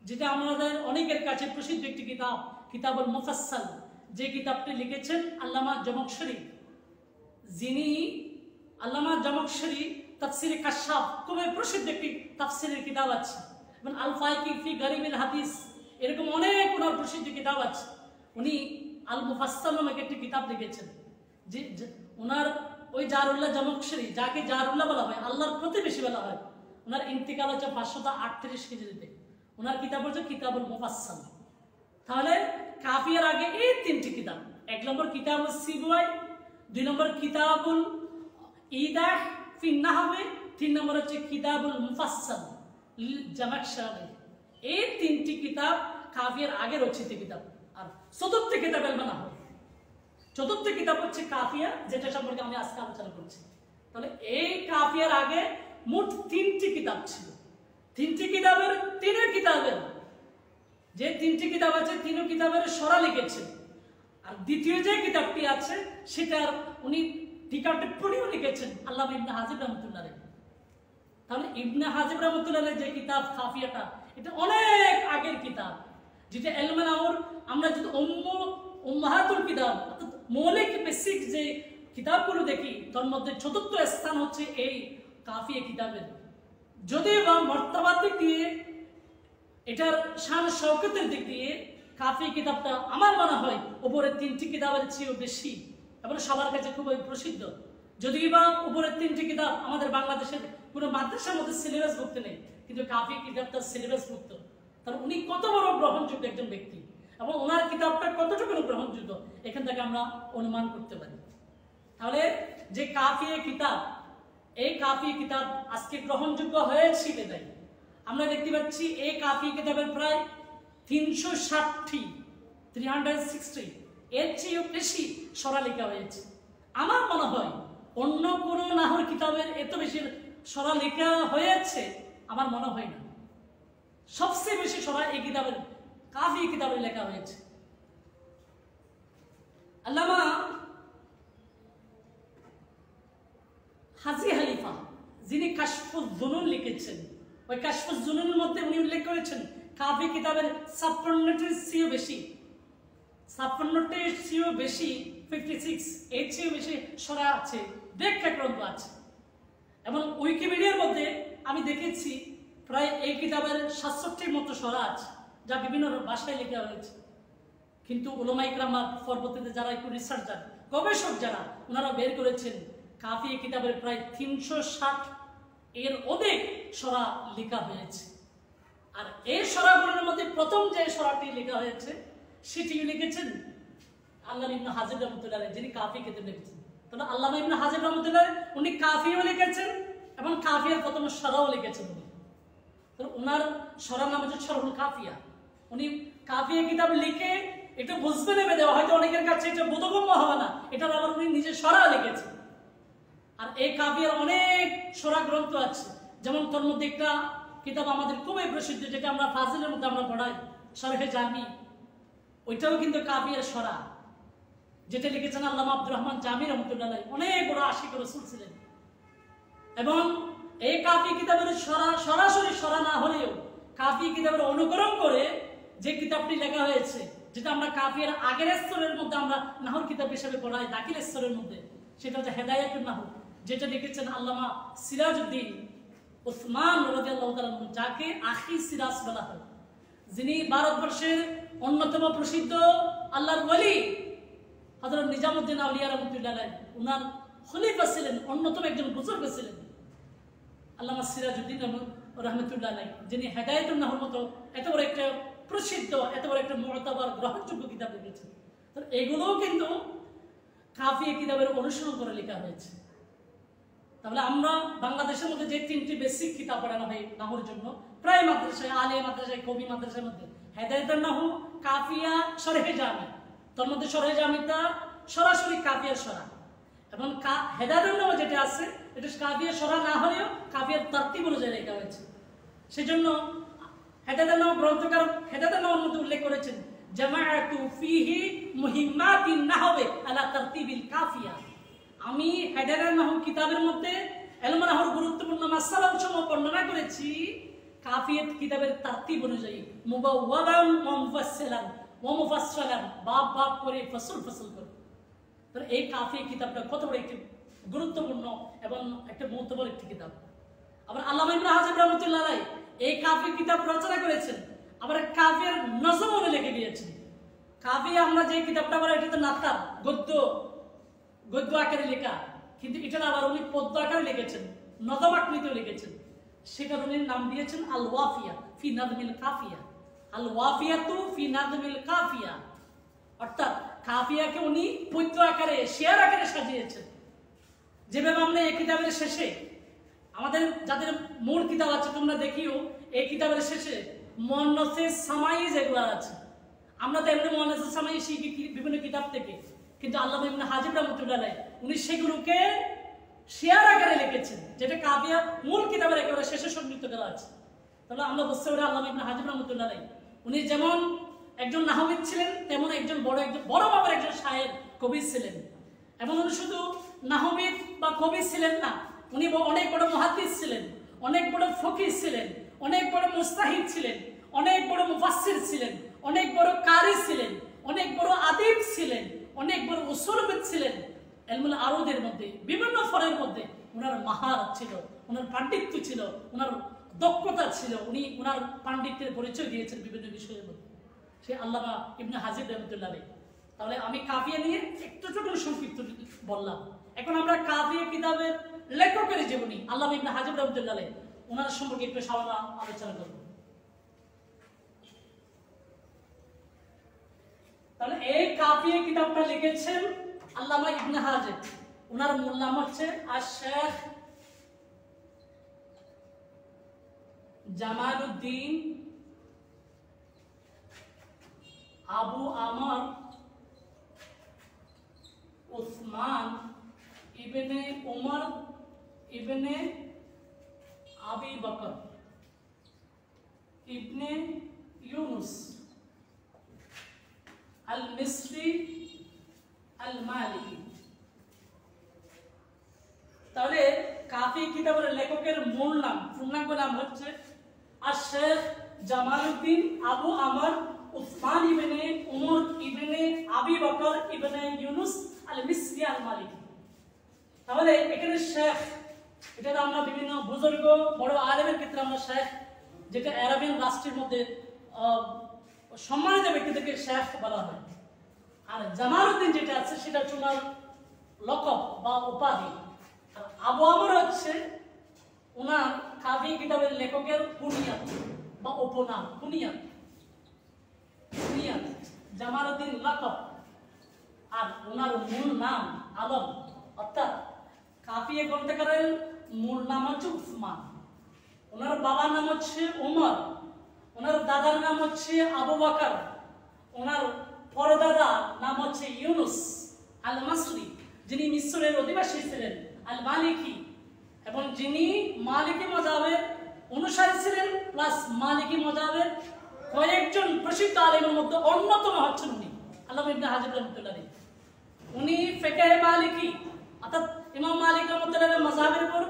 যেটা আমাদের অনেকের কাছে প্রসিদ্ধ একটি কিতাব, কিতাবুল মুফাসসাল, যে কিতাবটি লিখেছেন আল্লামা জামাখশরী। যিনি আল্লামা জামাখশরী তাফসিরে কাশাফ, খুবই প্রসিদ্ধ একটি তাফসিরের কিতাব আছে, এবং আল ফাইকি ফি গরিবিল হাদিস, এরকম অনেক ওনার প্রসিদ্ধ কিতাব আছে। উনি আল মুফাসসাল নামে একটি কিতাব লিখেছেন। যে ওনার ওই জারুল্লাহ জামাখশরী, যাকে জারুল্লাহ বলা হয়, আল্লাহর প্রতিবেশী বলা হয়, ওনার ইন্তিকাল হচ্ছে 538 হিজরিতে। ওনার কিতাব হচ্ছে কিতাবুল মুফাসসাল। তাহলে কাফিয়ার আগে এই তিনটি কিতাব, 1 নম্বর কিতাবুল সিবওয়াই, 2 নম্বর কিতাবুল ইদাহ ফি নাহওয়ে, 3 নম্বর হচ্ছে কিতাবুল মুফাসসাল জামাখশরী। এই তিনটি কিতাব কাফিয়ার আগে রচিত কিতাব। আর চতুর্থ কিতাব ইলমে নাহর, চতুর্থ কিতাব হচ্ছে কাফিয়া, যেটা সম্পর্কে আমি আজকে আলোচনা করছি। তাহলে এই কাফিয়ার আগে মোট 3টি কিতাব ছিল। 3টি কিতাবের, 3 কিতাবের যে 3টি কিতাব আছে, 3 কিতাবের সরা লিখেছেন। আর দ্বিতীয় যে কিতাবটি আছে সেটার উনি টিকা টিপ্পণীও লিখেছেন আল্লামা ইবনে হাজিব রহমাতুল্লাহ আলাইহি। তাহলে ইবনে হাজিব রহমাতুল্লাহ আলাইহি যে কিতাব কাফিয়াটা, এটা অনেক আগের কিতাব, যেটা ইলমে নাহর আমরা যদি উম্মাহাতুল কিতাব, অর্থাৎ মৌলিক বেসিক যে কিতাবগুলো দেখি, তার মধ্যে চতুর্থ স্থান হচ্ছে এই কাফিয়া কিতাবের। যদিও বা মর্তবার দিক দিয়ে, এটার শান শৌকতের দিক দিয়ে কাফিয়া কিতাবটা আমার মনে হয় উপরের 3টি কিতাবের চেয়েও বেশি এবং সবার কাছে খুবই প্রসিদ্ধ। যদিও বা উপরের 3টি কিতাব আমাদের বাংলাদেশের কোনো মাদ্রাসার মধ্যে সিলেবাসভুক্ত নেই, কিন্তু কাফিয়া কিতাবটা সিলেবাসভুক্ত। তার উনি কত বড় গ্রহণযোগ্য একজন ব্যক্তি এবং ওনার কিতাবটা কতটুকু গ্রহণযোগ্য, এখান থেকে আমরা অনুমান করতে পারি। তাহলে যে কাফিয়া কিতাব, এই কাফিয়া কিতাব আজকে গ্রহণযোগ্য হয়েছে বিধায় আমরা দেখতে পাচ্ছি এই কাফিয়া কিতাবের প্রায় 360 এর চেয়েও বেশি সরা লেখা হয়েছে। আমার মনে হয় অন্য কোনো নাহর কিতাবের এত বেশি সরা লেখা হয়েছে আমার মনে হয় না। সবচেয়ে বেশি সরা এই কিতাবের, কাফিয়া কিতাবে লেখা হয়েছে। আল্লামা হাজি হালিফা, যিনি কাশফুজ জুনুন লিখেছেন, ওই কাশফুজ জুনুনের মধ্যে উনি উল্লেখ করেছেন কাফিয়া কিতাবের 56টির চেয়েও বেশি, 56টির চেয়েও বেশি, 56 এর চেয়েও বেশি সরা আছে, ব্যাখ্যা গ্রন্থ আছে। এবং উইকিপিডিয়ার মধ্যে আমি দেখেছি প্রায় এই কিতাবের 67টির মতো সরা আছে, যা বিভিন্ন ভাষায় লেখা হয়েছে। কিন্তু উলামা ইকরাম পরবর্তীতে যারা একটু রিসার্চার, গবেষক যারা, ওনারা বের করেছেন কাফিয়া কিতাবের প্রায় 360 এর অধিক সরা লেখা হয়েছে। আর এই সরাগুলোর মধ্যে প্রথম যে সরাটি লেখা হয়েছে সেটি লিখেছেন আল্লামা ইবনে হাজিব রহমাতুল্লাহ আলাইহি, যিনি কাফিয়া কিতাব লিখেছেন। তাহলে আল্লামা ইবনে হাজিব রহমাতুল্লাহ উনি কাফিয়াও লিখেছেন এবং কাফিয়ার প্রথম সরাও লিখেছেন উনি। ওনার সরার নাম হচ্ছে শরহুল কাফিয়া। উনি কাফিয়া কিতাব লিখে এটা বুঝতে নেবে দেওয়া, হয়তো অনেকের কাছে এটা বোধগম্য হবে না, এটার আবার উনি নিজে সরা লিখেছেন। আর এই কাফিয়ার অনেক সরা গ্রন্থ আছে, যেমন তোর মধ্যে একটা কিতাব আমাদের খুবই প্রসিদ্ধ, যেটা আমরা ফাজিলের মধ্যে আমরা পড়াই, শরহে জামি, ওইটাও কিন্তু কাফিয়ার সরা, যেটা লিখেছেন আল্লামা আব্দুর রহমান জামি রহমাতুল্লাহ আলাইহি, অনেক বড় আশিক রাসূল ছিলেন। এবং এই কাফিয়া কিতাবের সরাসরি সরা না হলেও কাফিয়া কিতাবের অনুকরণ করে যে কিতাবটি লেখা হয়েছে, যেটা আমরা কাফিয়ার আগের স্তরের মধ্যে আমরা নাহর কিতাব হিসেবে পড়াই, দাখিল স্তরের মধ্যে, সেটা হচ্ছে হেদায়াতুন নাহর, যেটা লিখেছেন আল্লামা সিরাজউদ্দিন উসমান রাদিয়াল্লাহু তাআলা, যাকে আখি সিরাজ বলা হয়, যিনি ভারতবর্ষের অন্যতম প্রসিদ্ধ আল্লাহর ওলি হযরত নিজামউদ্দিন আউলিয়া রাহমাতুল্লাহ আলাইহি, উনার খলিফা ছিলেন, অন্যতম একজন বুজুর্গ ছিলেন আল্লামা সিরাজউদ্দিন রহমাতুল্লাহ আলাইহি, যিনি হেদায়াতুন নাহর মতো এত বড় একটা প্রসিদ্ধ, এত বড় একটা মুতাবার গ্রহণযোগ্য কিতাব লিখেছেন। তো এগুলোও কিন্তু কাফিয়া কিতাবের অনুসরণ করে লেখা হয়েছে। তাহলে আমরা বাংলাদেশের মধ্যে যে 3টি বেসিক কিতাব পড়ানো হয় নাহর জন্য, প্রায় মাদ্রাসায়, আলিয়া মাদ্রাসায়, কবি মাদ্রাসার মধ্যে হেদায়াতুন নাহু, কাফিয়া, শরহে জামি, তার মধ্যে শরহে জামিটা সরাসরি কাফিয়ার সরা, এবং হেদায়াতুন নাহু যেটা আছে এটা কাফিয়ার সরা না হলেও কাফিয়ার তারতিব অনুযায়ী লেখা হয়েছে। সেজন্য হেদায়াতুন নাহু গ্রন্থকার হেদায়াতুন নাহুর মধ্যে উল্লেখ করেছেন জামাআতু ফিহি মুহিম্মাতিন নাহওয়ে আলা তারতিবিল কাফিয়া। আমি হেডারের নাহু কিতাবের মধ্যে ইলমুন নাহর গুরুত্বপূর্ণ মাসআলাসমূহ বর্ণনা করেছি কাফিয়াত কিতাবের তারতিব অনুযায়ী মুবাওয়াবান ওয়া মুফাসসালান ওয়া মুফাসসালান বাব বাব করে ফসল ফসল করে। তো এই কাফিয়া কিতাবটা কত বড় একটি গুরুত্বপূর্ণ এবং একটা মহত্বপূর্ণ একটি কিতাব। আবার আল্লামা ইবনে হাজার রাহমাতুল্লাহ আলাইহি এই কাফিয়া কিতাব রচনা করেছেন, আবার কাফিয়ার নজম লিখে দিয়েছেন। কাফিয়া আমরা যে কিতাবটা পড়ি এটা তো নাতার গদ্য আকারে লেখা, কিন্তু এটা আবার উনি পদ্য আকারে লিখেছেন, নজম আকৃতিতে লিখেছেন। সেটার উনি নাম দিয়েছেন আল ওয়াফিয়া ফি নাজমিল কাফিয়া। আল ওয়াফিয়াতু ফি নাজমিল কাফিয়া, অর্থাৎ কাফিয়াকে উনি পদ্য আকারে শেয়ার আকারে সাজিয়েছেন। যেভাবে আমরা এই কিতাবের শেষে আমাদের যাদের মূল কিতাব আছে তোমরা দেখিও, এই কিতাবের শেষে মুআন্নাসে সামাই যেগুলো আছে, আমরা তো এমনি মুআন্নাসে সামাই শিখি বিভিন্ন কিতাব থেকে, কিন্তু আল্লামা ইবনে হাজির রাহমাতুল্লাহ আলাইহি উনি সেগুলোকে শেয়ার আকারে লিখেছেন, যেটা কাফিয়া মূল কিতাবের একেবারে শেষে সংযুক্ত করা আছে। তাহলে আমরা বুঝতে পারি আল্লামা ইবনে হাজির রাহমাতুল্লাহ আলাইহি উনি যেমন একজন নাহবিদ ছিলেন, তেমন একজন বড় মাপের একজন শায়ের কবি ছিলেন। এবং উনি শুধু নাহবিদ বা কবি ছিলেন না, উনি অনেক বড় মুহাদ্দিস ছিলেন, অনেক বড় ফকিহ ছিলেন, অনেক বড় মুস্তাহিদ ছিলেন, অনেক বড় মুফাসসির ছিলেন, অনেক বড় কারি ছিলেন, অনেক বড় আদিব ছিলেন, অনেক বড় উসুলবিদ ছিলেন। ইলমুল আরুদের মধ্যে বিভিন্ন ফরের মধ্যে ওনার মাহারত ছিল, ওনার পাণ্ডিত্য ছিল, ওনার দক্ষতা ছিল। উনি ওনার পাণ্ডিত্যের পরিচয় দিয়েছেন বিভিন্ন বিষয়ের মধ্যে, সে আল্লামা ইবনে হাজির রাহমাতুল্লাহ আলাইহি। তাহলে আমি কাফিয়া নিয়ে একটু ছোট সংক্ষিপ্ত বললাম। এখন আমরা কাফিয়া কিতাবের লেখকের জীবনী আল্লামা ইবনে হাজির রাহমাতুল্লাহ আলাইহি ওনার সম্পর্কে একটু সামান্য আলোচনা করব। তাহলে এই কাফিয়া কিতাবটা লিখেছেন আল্লামা ইবনে হাজির, ওনার মূল নাম হচ্ছে আশ-শাইখ জামালউদ্দিন আবু আমর উসমান ইবনে উমর ইবনে আবি বকর ইবনে ইউনুস আল মিসরি আল মালিকি। তাহলে কাফি কিতাবের লেখকের মূল নাম পূর্ণাঙ্গ নাম হচ্ছে আশ-শাইখ জামালউদ্দিন আবু আমর উসমান ইবনে উমর ইবনে আবি বকর ইবনে ইউনুস আল মিসরি আল মালিকি। তাহলে এখানে শেখ, এটা আমরা বিভিন্ন বুজুর্গ বড় আলেমের ক্ষেত্রে আমরা শেখ, যেটা আরবিয়ান রাষ্ট্রের মধ্যে সম্মানিত ব্যক্তিদেরকে শেখ বলা হয়। আর জামালউদ্দিন যেটা আছে সেটা হচ্ছে ওনার লকব বা উপাধি। আর আবু আমর হচ্ছে ওনার কাফি কিতাবের লেখকের কুনিয়াত বা উপনাম। কুনিয়াত জামালউদ্দিন লকব, আর ওনার মূল নাম আলম। অর্থাৎ কাফিয়া গ্রন্থকারের মূল নাম হচ্ছে উসমান, ওনার বাবার নাম হচ্ছে উমর, ওনার দাদার নাম হচ্ছে আবু বকর, ওনার পরদাদা নাম হচ্ছে ইউনুস আল মাসরি, যিনি মিশরের অধিবাসী ছিলেন, আল মালিকি, এবং যিনি মালিকি মাযহাবের অনুসারী ছিলেন, প্লাস মালিকি মাযহাবের কয়েকজন প্রসিদ্ধ আলেমের মধ্যে অন্যতম হচ্ছেন উনি আল্লামা ইবনে হাজির রাহমাতুল্লাহ আলাইহি। উনি ফিকহে মালিকি অর্থাৎ ইমাম মালিক রাহমাতুল্লাহ মাযহাবের উপর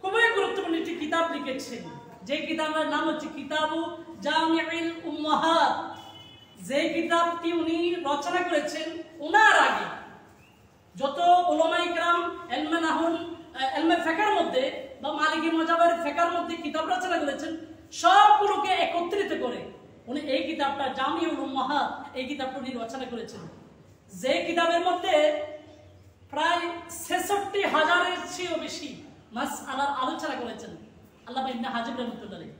খুবই গুরুত্বপূর্ণ একটি কিতাব লিখেছেন, যে কিতাবের নাম হচ্ছে কিতাবু জামিউল উম্মাহাত। যে কিতাবটি উনি রচনা করেছেন ওনার আগে যত উলামায়ে কেরাম ইলমে নাহু ইলমে ফিকহের মধ্যে বা মালিকি মাযহাবের ফিকহের মধ্যে কিতাব রচনা করেছেন, সবগুলোকে একত্রিত করে উনি এই কিতাবটা জামিউল উম্মাহাত এই কিতাবটা উনি রচনা করেছেন। যে কিতাবের মধ্যে প্রায় ৬৬,০০০-এর চেয়েও বেশি মাসআলার আলোচনা করেছেন আল্লামা ইবনে হাজির রাহমাতুল্লাহ আলাইহি।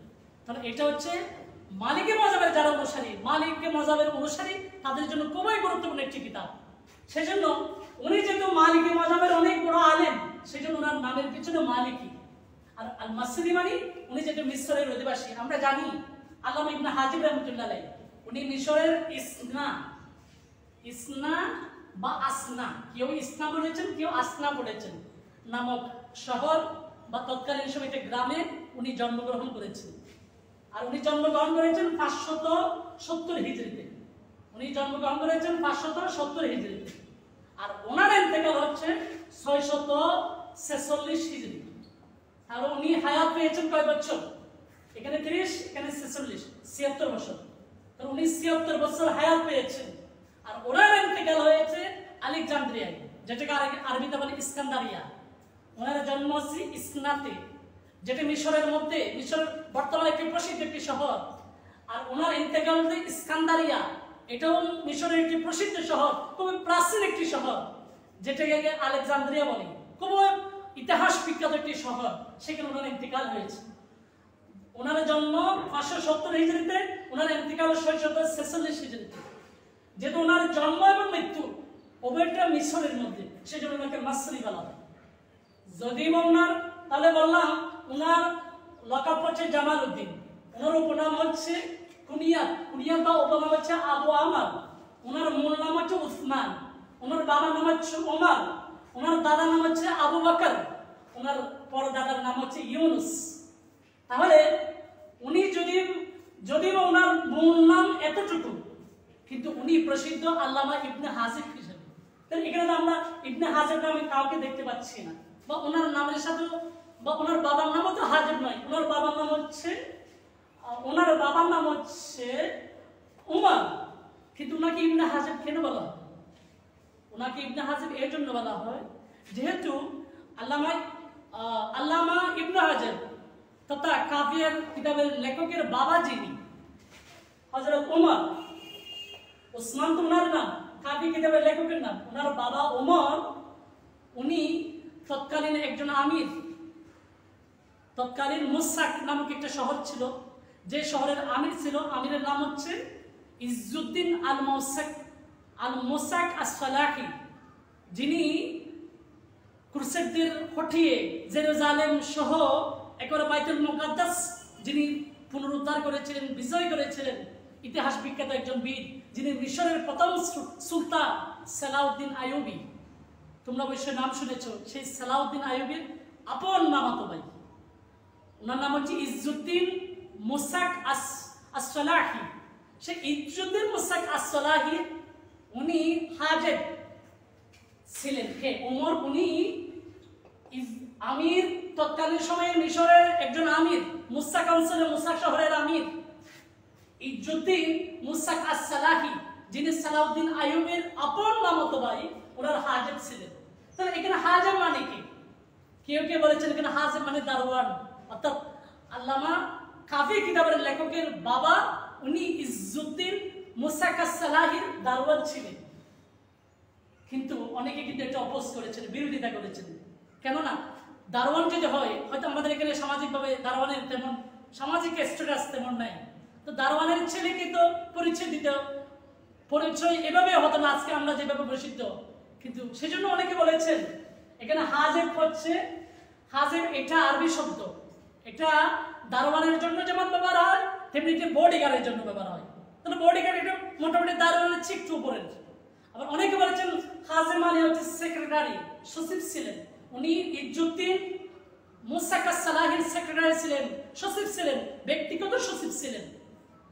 তাহলে এটা হচ্ছে মালিকি মাযহাবের যারা অনুসারী, মালিকি মাযহাবের অনুসারী তাদের জন্য খুবই গুরুত্বপূর্ণ একটি কিতাব। সেজন্য উনি যেহেতু মালিকি মাযহাবের অনেক বড় আলেম, সেজন্য ওনার নামের পিছনে মালিকি। আর আল মাসরি মানে উনি যেহেতু মিশরের অধিবাসী। আমরা জানি আল্লামা ইবনে হাজির রাহমাতুল্লাহ আলাইহি উনি মিশরের ইসনা বা আসনা, কেউ ইসনা বলেছেন, কেউ আসনা বলেছেন, নামক শহর বা তৎকালীন সময়তে গ্রামে উনি জন্মগ্রহণ করেছেন। আর উনি জন্মগ্রহণ করেছেন ৫৭০ হিজরিতে। উনি জন্মগ্রহণ করেছেন ৫৭০ হিজরিতে। আর ওনার ইন্তেকাল হচ্ছে 646 হিজরি। আর উনি হায়াত পেয়েছেন কয় বছর? এখানে 30, এখানে 46, 76 বছর। তো উনি 76 বছর হায়াত পেয়েছেন। আর ওনার ইন্তেকাল হয়েছে আলেকজান্দ্রিয়ায়, যেটাকে আরবিতে বলে ইস্কান্দারিয়া। ওনার জন্ম হচ্ছে ইসনাতে, যেটা মিশরের মধ্যে, মিশর বর্তমানে একটি প্রসিদ্ধ একটি শহর। আর ওনার ইন্তেকাল হচ্ছে ইস্কান্দারিয়া, এটাও মিশরের একটি প্রসিদ্ধ শহর, খুবই প্রাচীন একটি শহর, যেটাকে আলেকজান্দ্রিয়া বলে, খুব ইতিহাস বিখ্যাত একটি শহর। সেখানে ওনার ইন্তেকাল হয়েছে। ওনার জন্ম 570 হিজরিতে, ওনার ইন্তেকাল 646 হিজরিতে। যেহেতু ওনার জন্ম এবং মৃত্যু উভয়টা মিশরের মধ্যে, সেজন্য ওনাকে মাসরি বলা হয়। যদি ওনার, তাহলে বললাম ওনার লকাপ হচ্ছে জামাল উদ্দিন, ওনার উপনাম হচ্ছে কুনিয়াত, কুনিয়াত বা উপনাম হচ্ছে আবু আমাল। ওনার মূল নাম হচ্ছে উসমান, ওনার বাবার নাম হচ্ছে ওমর, ওনার দাদার নাম হচ্ছে আবু বকর, ওনার পর দাদার নাম হচ্ছে ইউনুস। তাহলে উনি যদি ওনার মূল নাম এতটুকু, কিন্তু উনি প্রসিদ্ধ আল্লামা ইবনে হাজিব হিসেবে। তাহলে এখানে আমরা ইবনে হাজিব নামে কাউকে দেখতে পাচ্ছি না, বা ওনার নামের সাথে, বা ওনার বাবার নামও তো হাজিব নয়, ওনার বাবার নাম হচ্ছে উমর। কিন্তু ওনাকে ইবনে হাজিব কেন বলা হয়? ওনাকে ইবনে হাজিব এর জন্য বলা হয়, যেহেতু আল্লামা ইবনে হাজিব তথা কাফিয়ার কিতাবের লেখকের বাবা যিনি হযরত উমর, ওসমান তো ওনার নাম, কাফি কিতাবের লেখকের নাম, ওনার বাবা ওমর, উনি তৎকালীন একজন আমির। তৎকালীন মুসাক নামক একটা শহর ছিল, যে শহরের আমির ছিল, আমিরের নাম হচ্ছে ইজ্জুদ্দিন আল মুসাক আস-সালাহি, যিনি ক্রুসেডদের হঠিয়ে জেরুজালেম সহ একবার বাইতুল মুকাদ্দাস যিনি পুনরুদ্ধার করেছিলেন, বিজয় করেছিলেন, ইতিহাস বিখ্যাত একজন বীর, যিনি মিশরের প্রথম সুলতান সালাউদ্দিন আইয়ুবী, তোমরা অবশ্যই নাম শুনেছো, সেই সালাউদ্দিন আইয়ুবীর আপন মামাতো ভাই। ওনার নাম হচ্ছে ইজ্জুদ্দিন মুসাক আস-সালাহি। সেই ইজ্জুদ্দিন মুসাক আস-সালাহি উনি হাজেব ছিলেন। কে? ওমর। উনি আমির, তৎকালীন সময়ে মিশরের একজন আমির, মুসাক অঞ্চলের মুসাক শহরের আমির ইজ্জুদ্দিন মুসাক আস-সালাহি, যিনি সালাউদ্দিন আইয়ুবীর আপন মামাতো ভাই, ওনার হাজেব ছিলেন। তাহলে এখানে হাজেব মানে কি? কেউ কেউ বলেছেন এখানে হাজেব মানে দারওয়ান, অর্থাৎ আল্লামা কাফি কিতাবের লেখকের বাবা উনি ইজ্জুদ্দিন মুসাক আস-সালাহির দারওয়ান ছিলেন। কিন্তু অনেকে কিন্তু এটা অপোজ করেছেন, বিরোধিতা করেছেন। কেননা দারওয়ান যদি হয়, হয়তো আমাদের এখানে সামাজিকভাবে দারওয়ানের তেমন সামাজিক স্ট্যাটাস তেমন নাই, তো দারওয়ানের ছেলেকে তো পরিচয় এভাবে হতো না আজকে আমরা যেভাবে প্রসিদ্ধ। কিন্তু সেজন্য অনেকে বলেছেন এখানে হাজেব হচ্ছে, হাজেব এটা আরবি শব্দ, এটা দারওয়ানের জন্য যেমন ব্যবহার হয়, তেমনি বডিগার্ডের জন্য ব্যবহার হয়। তাহলে বডিগার্ড এটা মোটামুটি দারওয়ানের চিকটু উপরের। আবার অনেকে বলেছেন হাজেব মানে হচ্ছে সেক্রেটারি, সচিব ছিলেন। উনি ইজ্জুদ্দিন মুসাক আস-সালাহির সেক্রেটারি ছিলেন, সচিব ছিলেন, ব্যক্তিগত সচিব ছিলেন।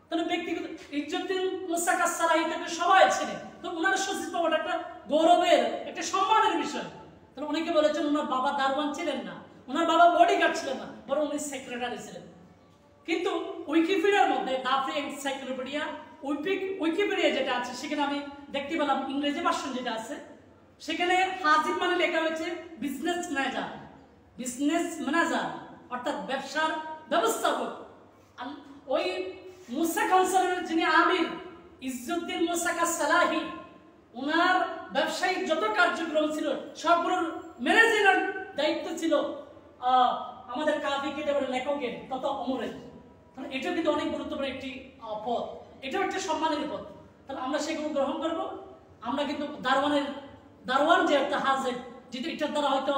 তাহলে ব্যক্তিগত ইজ্জুদ্দিন মুসাক আস-সালাহি থেকে সবাই ছিলেন, তো ওনার সচিব পাওয়াটা একটা গৌরবের, একটা সম্মানের বিষয়। তাহলে অনেকে বলেছেন ওনার বাবা দারওয়ান ছিলেন না, ওনার বাবা বডিগার্ড ছিলেন না, বরং উনি সেক্রেটারি ছিলেন। কিন্তু উইকিপিডিয়ার মধ্যে ফ্রি এনসাইক্লোপিডিয়া উইকিপিডিয়া যেটা আছে, সেখানে আমি দেখতে পেলাম ইংরেজি ভার্সন যেটা আছে, সেখানে হাজিব মানে লেখা হয়েছে বিজনেস ম্যানেজার, অর্থাৎ ব্যবসার ব্যবস্থাপক। ওই মুসাক অঞ্চলের যিনি আমির ইজ্জুদ্দিন মুসাক আস-সালাহি, ওনার ব্যবসায়িক যত কার্যক্রম ছিল সবগুলোর ম্যানেজারের দায়িত্ব ছিল আমাদের কাফি কিতাবের লেখকের তথা ওমরের। তাহলে এটাও কিন্তু অনেক গুরুত্বপূর্ণ একটি পদ, এটাও একটা সম্মানের পদ। তাহলে আমরা সেগুলো গ্রহণ করব। আমরা কিন্তু দারওয়ান যে একটা হাজেব, যেটা এটার দ্বারা হয়তো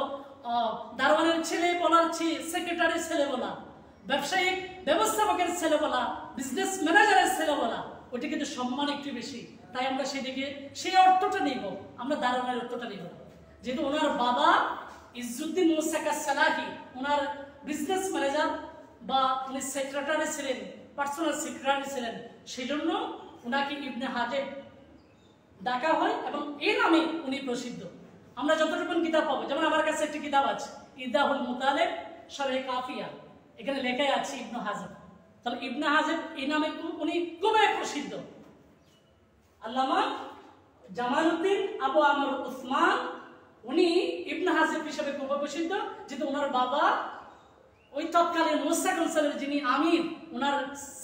দারওয়ানের ছেলে বলার সেক্রেটারির ছেলে বলা, ব্যবসায়িক ব্যবস্থাপকের ছেলে বলা, বিজনেস ম্যানেজারের ছেলে বলা, ওইটা কিন্তু সম্মান একটু বেশি। তাই আমরা সেদিকে সেই অর্থটা নিব, আমরা দারওয়ানের অর্থটা নিব। যেহেতু ওনার বাবা ইজ্জুদ্দিন মুসাক আস-সালাহি ওনার বিজনেস ম্যানেজার বা উনি সেক্রেটারি ছিলেন, পার্সোনাল সেক্রেটারি ছিলেন, সেই জন্য ওনাকে ইবনে হাজেব ডাকা হয় এবং এই নামে উনি প্রসিদ্ধ। আমরা যতটুকু কিতাব পাবো, যেমন আমার কাছে একটি কিতাব আছে ইদাহুল মুতালেব শরহে কাফিয়া, এখানে লেখাই আছে ইবনে হাজম। তাহলে ইবনে হাজম এই নামে উনি খুবই প্রসিদ্ধ। আল্লামা জামালউদ্দিন আবু আমর উসমান উনি ইবনে হাজম হিসেবে খুব প্রসিদ্ধ, যেহেতু ওনার বাবা ওই তৎকালীন মুসা কাউন্সিলের যিনি আমির, ওনার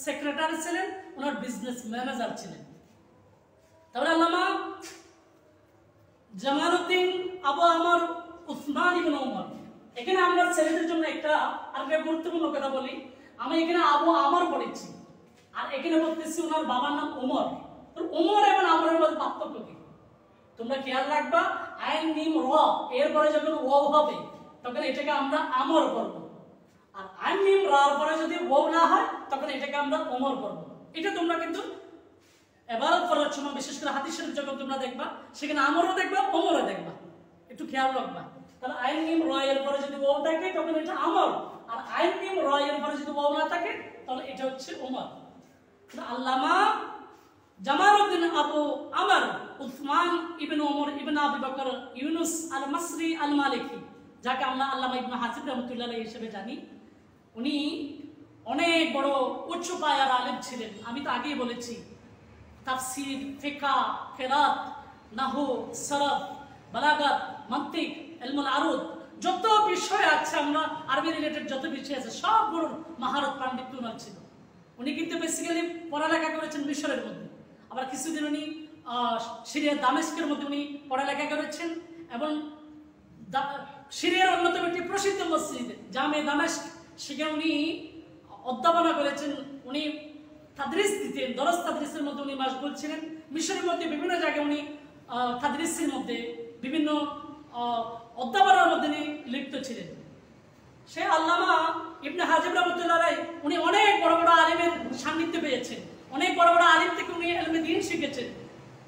সেক্রেটারি ছিলেন, ওনার বিজনেস ম্যানেজার ছিলেন। তাহলে আল্লামা জামালউদ্দিন আবু আমর উসমান ইবনে উমর, এখানে আমরা ছেলেদের জন্য একটা আরেকটা গুরুত্বপূর্ণ কথা বলি। আমি এখানে আবু আমর পড়েছি, আর এখানে বলতেছি ওনার বাবার নাম উমর। উমর এবং আমরের মধ্যে পার্থক্য কি তোমরা খেয়াল রাখবা। আইন মিম র এরপরে যখন ও হবে তখন এটাকে আমরা আমর করব, আর আইন মিম রার পরে যদি ও না হয় তখন এটাকে আমরা ওমর করব। এটা তোমরা কিন্তু ইবাদত করার সময় বিশেষ করে হাদিস শরীফ যখন তোমরা দেখবা সেখানে আমরও দেখবা ওমরও দেখবা, একটু খেয়াল রাখবা। তাহলে আইন মিম র এর পরে যদি ও থাকে তখন এটা আমর, আর আইন মিম র এর পরে যদি ও না থাকে তাহলে এটা হচ্ছে ওমর। আল্লামা জামালউদ্দিন আবু আমর উসমান ইবনে ওমর ইবনে আবু বকর ইউনুস আল মাসরি আল মালিকি, যাকে আমরা আল্লামা ইবনে হাজিব রাহমাতুল্লাহ আলাইহি হিসেবে জানি, উনি অনেক বড় উচ্চ পায়ার আলেম ছিলেন। আমি তো আগেই বলেছি তাফসীর, ফিকহ, কিরাত, নাহু, সরফ, বালাগাত, মান্তিক, ইলমুল আরুদ, যত বিষয় আছে আমরা আরবি রিলেটেড যত বিষয় আছে সবগুলোর মহারত পাণ্ডিত্য ওনার ছিল। উনি কিন্তু বেসিক্যালি পড়ালেখা করেছেন মিশরের মধ্যে, আবার কিছুদিন উনি সিরিয়ার দামেস্কের মধ্যে উনি পড়ালেখা করেছেন, এবং সিরিয়ার অন্যতম একটি প্রসিদ্ধ মসজিদ জামে দামেস্ক সেখানে উনি অধ্যাপনা করেছেন। উনি তাদরিস দিতেন, দরস তাদরিসের মধ্যে উনি মাশগুল ছিলেন। মিশরের মধ্যে বিভিন্ন জায়গায় উনি তাদরিসের মধ্যে বিভিন্ন অধ্যাপনার মধ্যে উনি লিপ্ত ছিলেন। সে আল্লামা ইবনে হাজিব রাহমাতুল্লাহ আলাইহি উনি অনেক বড় বড় আলেমের সান্নিধ্য পেয়েছেন, অনেক বড় বড় আলেম থেকে উনি ইলমে দ্বীন শিখেছেন।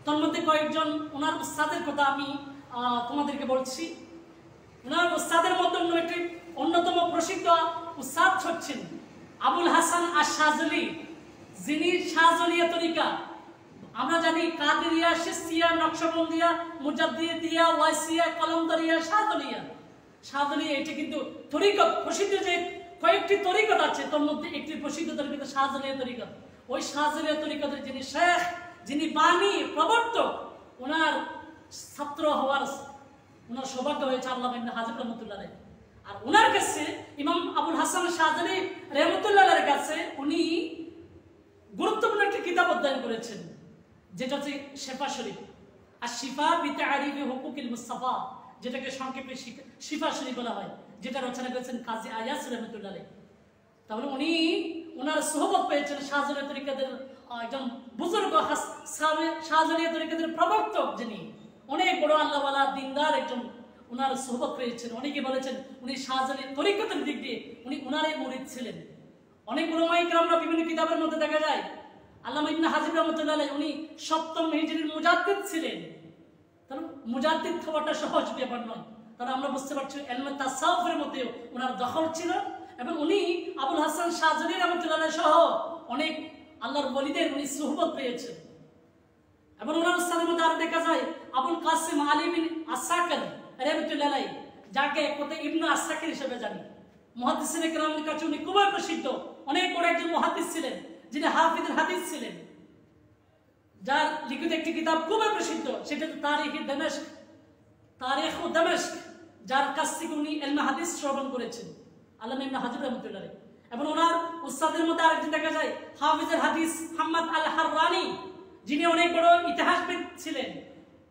তার মধ্যে কয়েকজন ওনার উস্তাদের কথা আমি তোমাদেরকে বলছি। ওনার উস্তাদের মধ্যে একটি অন্যতম প্রসিদ্ধ উস্তাদ হচ্ছেন আবুল হাসান আশ-শাযলি, যিনি শাযলিয়া তরিকা, আমরা জানি কাদেরিয়া, চিশতিয়া, নকশবন্দিয়া, মুজাদ্দিদিয়া, ওয়াইসিয়া, কলমদারিয়া, শাযলিয়া। শাযলিয়া এটা কিন্তু তরিকত, প্রসিদ্ধ যে কয়েকটি তরিকত আছে তার মধ্যে একটি প্রসিদ্ধ তরিকত শাযলিয়া তরিকত। ওই শাযলিয়া তরিকতের যিনি শেখ, যিনি বাণী প্রবর্তক, ওনার ছাত্র হওয়ার ওনার সৌভাগ্য হয়েছে আল্লামা ইবনে হাজিব রাহমাতুল্লাহ আলাইহি। আর ওনার কাছে ইমাম আবুল হাসান শাযলি রাহমাতুল্লাহ আলাইহির কাছে উনি গুরুত্বপূর্ণ একটি কিতাব অধ্যয়ন করেছেন, যেটা হচ্ছে শিফা শরীফ, আর শিফা বিতারিফি হুকুকিল মুস্তাফা, যেটাকে সংক্ষেপে শিফা শরীফ বলা হয়, যেটা রচনা করেছেন কাজী আয়াস রাহমাতুল্লাহ আলাইহি। তাহলে উনি ওনার সোহবত পেয়েছেন শাযলিয়া তরিকাদের একজন বুজুর্গ, শাযলিয়া তরিকাদের প্রবর্তক, যিনি অনেক বড় আল্লাহওয়ালা দিনদার একজন, ওনার সোহবত পেয়েছেন। অনেকে বলেছেন উনি শাযলিয়া তরিকতের দিক দিয়ে উনি ওনারই মুরিদ ছিলেন। অনেক উলামায়ে কেরামরা বিভিন্ন কিতাবের মধ্যে দেখা যায় আল্লামা ইবনে হাজিব রাহমাতুল্লাহ আলাইহি উনি 7ম হিজরির মুজাদ্দিদ ছিলেন। তাহলে মুজাদ্দিদ হওয়াটা সহজ ব্যাপার নয়। তাহলে আমরা বুঝতে পারছি ইলমে তাসাউফের মধ্যে ওনার দখল ছিল, এবং উনি আবুল হাসান শাযলি রাহমাতুল্লাহ আলাইহি সহ অনেক আল্লাহর ওলিদের উনি সুহবত পেয়েছেন। এবং ওনার উস্তাদের মধ্যে আর দেখা যায় আবুল কাসিম আলী বিন আসাকির রাহমাতুল্লাহ আলাইহি, যাকে একতে ইবনে আসাকির হিসেবে জানি। মুহাদ্দিসিনে কেরামের কাছে উনি খুবই প্রসিদ্ধ, অনেক বড় একজন মুহাদ্দিস ছিলেন, যিনি হাফিজুল হাদিস ছিলেন, যার লিখিত একটি কিতাব খুবই প্রসিদ্ধ, সেটা তারিখে দামেস্ক, তারিখু দামেস্ক, যার কাছ থেকে উনি ইলমে হাদিস শ্রবণ করেছেন আল্লামা ইবনে হাজিব রাহমাতুল্লাহ আলাইহি। এবং ওনার উস্তাদের মধ্যে আরেকজন দেখা যায় হাফিজুল হাদিস মুহাম্মদ আল হাররানি, যিনি অনেক বড় ইতিহাসবিদ ছিলেন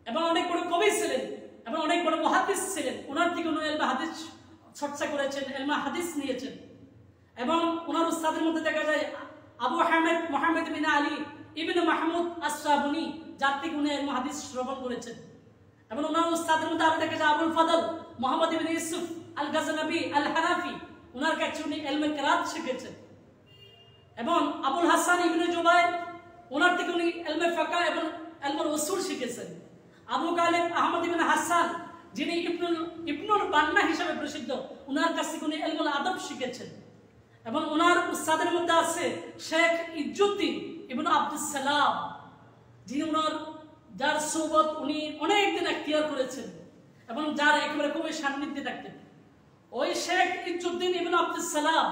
এবং অনেক বড় কবি ছিলেন এবং অনেক বড় মুহাদ্দিস ছিলেন। ওনার থেকে উনি ইলমে হাদিস চর্চা করেছেন, ইলমে হাদিস নিয়েছেন। এবং ওনার উস্তাদের মধ্যে দেখা যায় আবু হামিদ মুহাম্মদ বিন আলী ইবনে মাহমুদ আস-সাবুনি, যার থেকে উনি ইলমে হাদিস শ্রবণ করেছেন। এবং ওনার উস্তাদের মধ্যে আরো দেখা যায় আবুল ফদল মুহাম্মদ ইবনে ইউসুফ আল গাজনবী আল হানাফি, ওনার কাছে উনি ইলমে কিরাত শিখেছেন। এবং আবুল হাসান ইবনে জুবাইর, ওনার থেকে উনি ইলমে ফিকহ এবং ইলমুল উসুল শিখেছেন। আবু গালিব আহমদ ইবনে হাসান, যিনি ইবনুল বান্না হিসেবে প্রসিদ্ধ, ওনার কাছ থেকে উনি ইলমুল আদব শিখেছেন। এবং ওনার উস্তাদের মধ্যে আছে শেখ ইজ্জুদ্দিন ইবনে আব্দুস সালাম, যিনি ওনার যার সোহবত উনি অনেকদিন এখতিয়ার করেছেন এবং যার একেবারে খুবই সান্নিধ্যে থাকতেন, ওই শেখ ইজ্জুদ্দিন ইবনে আব্দুস সালাম,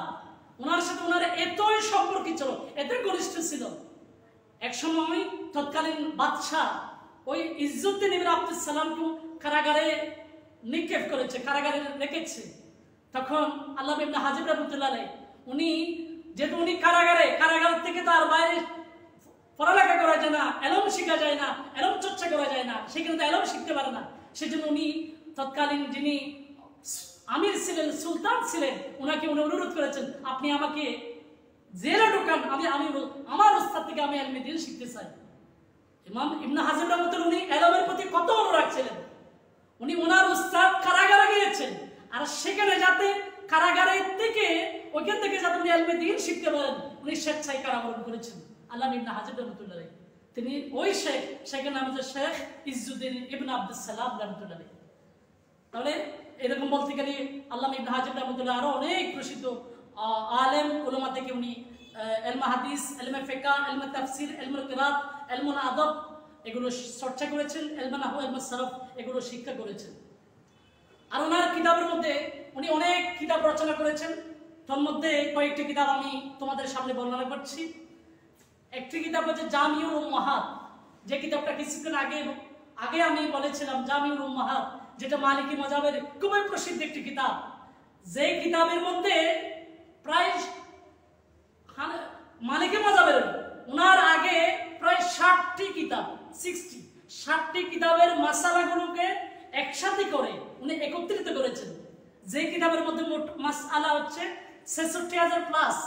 ওনার সাথে ওনার এতই সম্পর্ক ছিল, এত ঘনিষ্ঠ ছিল। এক সময় তৎকালীন বাদশাহ ওই ইজ্জুদ্দিন ইবনে আব্দুস সালামকে কারাগারে নিক্ষেপ করেছে, কারাগারে রেখেছে। তখন আল্লামা ইবনে হাজির রাহমাতুল্লাহ আলাইহি উনি, যেহেতু উনি কারাগার থেকে তার বাইরে পড়ালেখা করা যায় না, এলম শেখা যায় না, এলম চর্চা করা যায় না, সেখানে তো এলম শিখতে পারে না। সেজন্য উনি তৎকালীন যিনি আমির ছিলেন, সুলতান ছিলেন, উনাকে উনি অনুরোধ করেছেন, আপনি আমাকে জেলে ঢোকান, আমি আমার উস্তাদ থেকে আমি ইলমে দ্বীন শিখতে চাই। ইমাম ইবনে হাজির রাহমাতুল্লাহ উনি এলমের প্রতি কত অনুরাগ ছিলেন। উনি ওনার উস্তাদ কারাগারে গিয়েছেন, আর সেখানে যাতে কারাগারে থেকে ওইখান থেকে যাতে উনি ইলমে দ্বীন শিখতে পারেন, উনি স্বেচ্ছায় কারাবরণ করেছেন। আল্লামা ইবনে হাজির রাহমাতুল্লাহ আলাইহি তিনি ওই শেখের নাম হচ্ছে শেখ ইজ্জুদ্দিন ইবনে আব্দুস সালাম রাহমাতুল্লাহ আলাইহি। তাহলে এরকম বলতে গেলে আল্লামা ইবনে হাজির রাহমাতুল্লাহ আরো অনেক প্রসিদ্ধ আলেম উলামা থেকে উনি ইলমে হাদিস, ইলমে ফিকহ, ইলমে তাফসীর, ইলমে কিরাত, ইলমুল আদব এগুলো চর্চা করেছেন, ইলমে নাহউ, ইলমে সরফ এগুলো শিক্ষা করেছেন। আর ওনার কিতাবের মধ্যে উনি অনেক কিতাব রচনা করেছেন। তার মধ্যে কয়েকটি কিতাব আমি তোমাদের সামনে বর্ণনা করছি। একটি কিতাব হচ্ছে জামিউল উম্মাহাত, যে কিতাবটা কিছুক্ষণ আগে আমি বলেছিলাম, জামিউল উম্মাহাত, যেটা মালিকি মাযহাবের খুবই প্রসিদ্ধ একটি কিতাব। যে কিতাবের মধ্যে প্রায় মালিকি মাযহাবের ওনার আগে প্রায় 60টি কিতাব, 60টি কিতাবের মাসালাগুলোকে একসাথে করে উনি একত্রিত করেছেন। যে কিতাবের মধ্যে মোট মাসআলা হচ্ছে 66,000 প্লাস,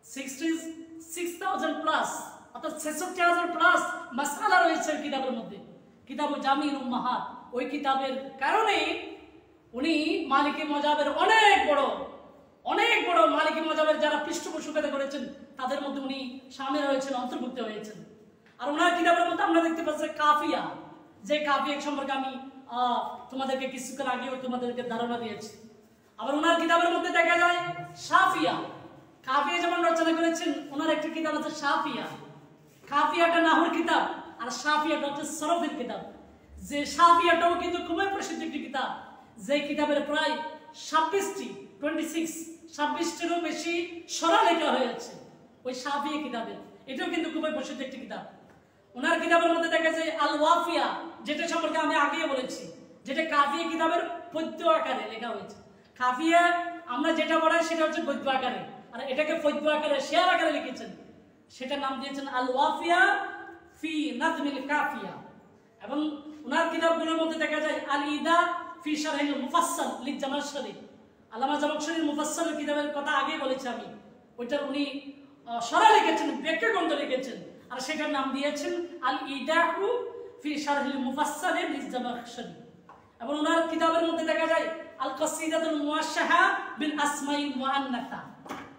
66,000 প্লাস, অর্থাৎ 66,000 প্লাস মাসআলা রয়েছে কিতাবের মধ্যে। কিতাব জামিউল উম্মাহাত, ওই কিতাবের কারণে উনি মালিকি মাযহাবের অনেক বড় মালিকি মাযহাবের যারা পৃষ্ঠপোষকতা করেছেন তাদের মধ্যে উনি শামিল হয়েছেন, অন্তর্ভুক্ত হয়েছেন। আর ওনার কিতাবের মধ্যে আমরা দেখতে পাচ্ছি কাফিয়া, যে কাফিয়া সম্পর্কে আমি তোমাদেরকে কিছুক্ষণ আগেও তোমাদেরকে ধারণা দিয়েছি। আবার ওনার কিতাবের মধ্যে দেখা যায় শাফিয়া, কাফিয়া যেমন রচনা করেছেন, ওনার একটি কিতাব আছে শাফিয়া। কাফিয়াটা নাহর কিতাব আর শাফিয়াটা হচ্ছে সরফের কিতাব। যে শাফিয়াটাও কিন্তু খুবই প্রসিদ্ধ একটি কিতাব, যে কিতাবের প্রায় 26টিরও বেশি সরা লেখা হয়েছে ওই শাফিয়া কিতাবের। এটাও কিন্তু খুবই প্রসিদ্ধ একটি কিতাব। ওনার কিতাবের মধ্যে দেখা যায় আল ওয়াফিয়া, যেটা সম্পর্কে আমি আগেই বলেছি, যেটা কাফিয়া কিতাবের পদ্য আকারে লেখা হয়েছে। কাফিয়া আমরা যেটা পড়াই সেটা হচ্ছে গদ্য আকারে, আর এটাকে পদ্য আকারে, শেয়ার আকারে লিখেছেন, সেটার নাম দিয়েছেন আল ওয়াফিয়া ফি নাজমিল কাফিয়া। এবং ওনার কিতাবগুলোর মধ্যে দেখা যায় আল ইদা ফি শারহিল মুফাসসাল লিজামাশরি, আল্লামা জামাখশরীর মুফাসসাল কিতাবের কথা আগেই বলেছি আমি। ওইটার উনি সরা লিখেছেন, ব্যাখ্যা গ্রন্থ লিখেছেন, আর সেটার নাম দিয়েছেন আল ইদাহু ফি শারহিল মুফাসসাল লিজামাখশরি। এবং ওনার কিতাবের মধ্যে দেখা যায় আল কাসিদাতুল মুআশশাহা বিল আসমাইল মুআন্নাসা,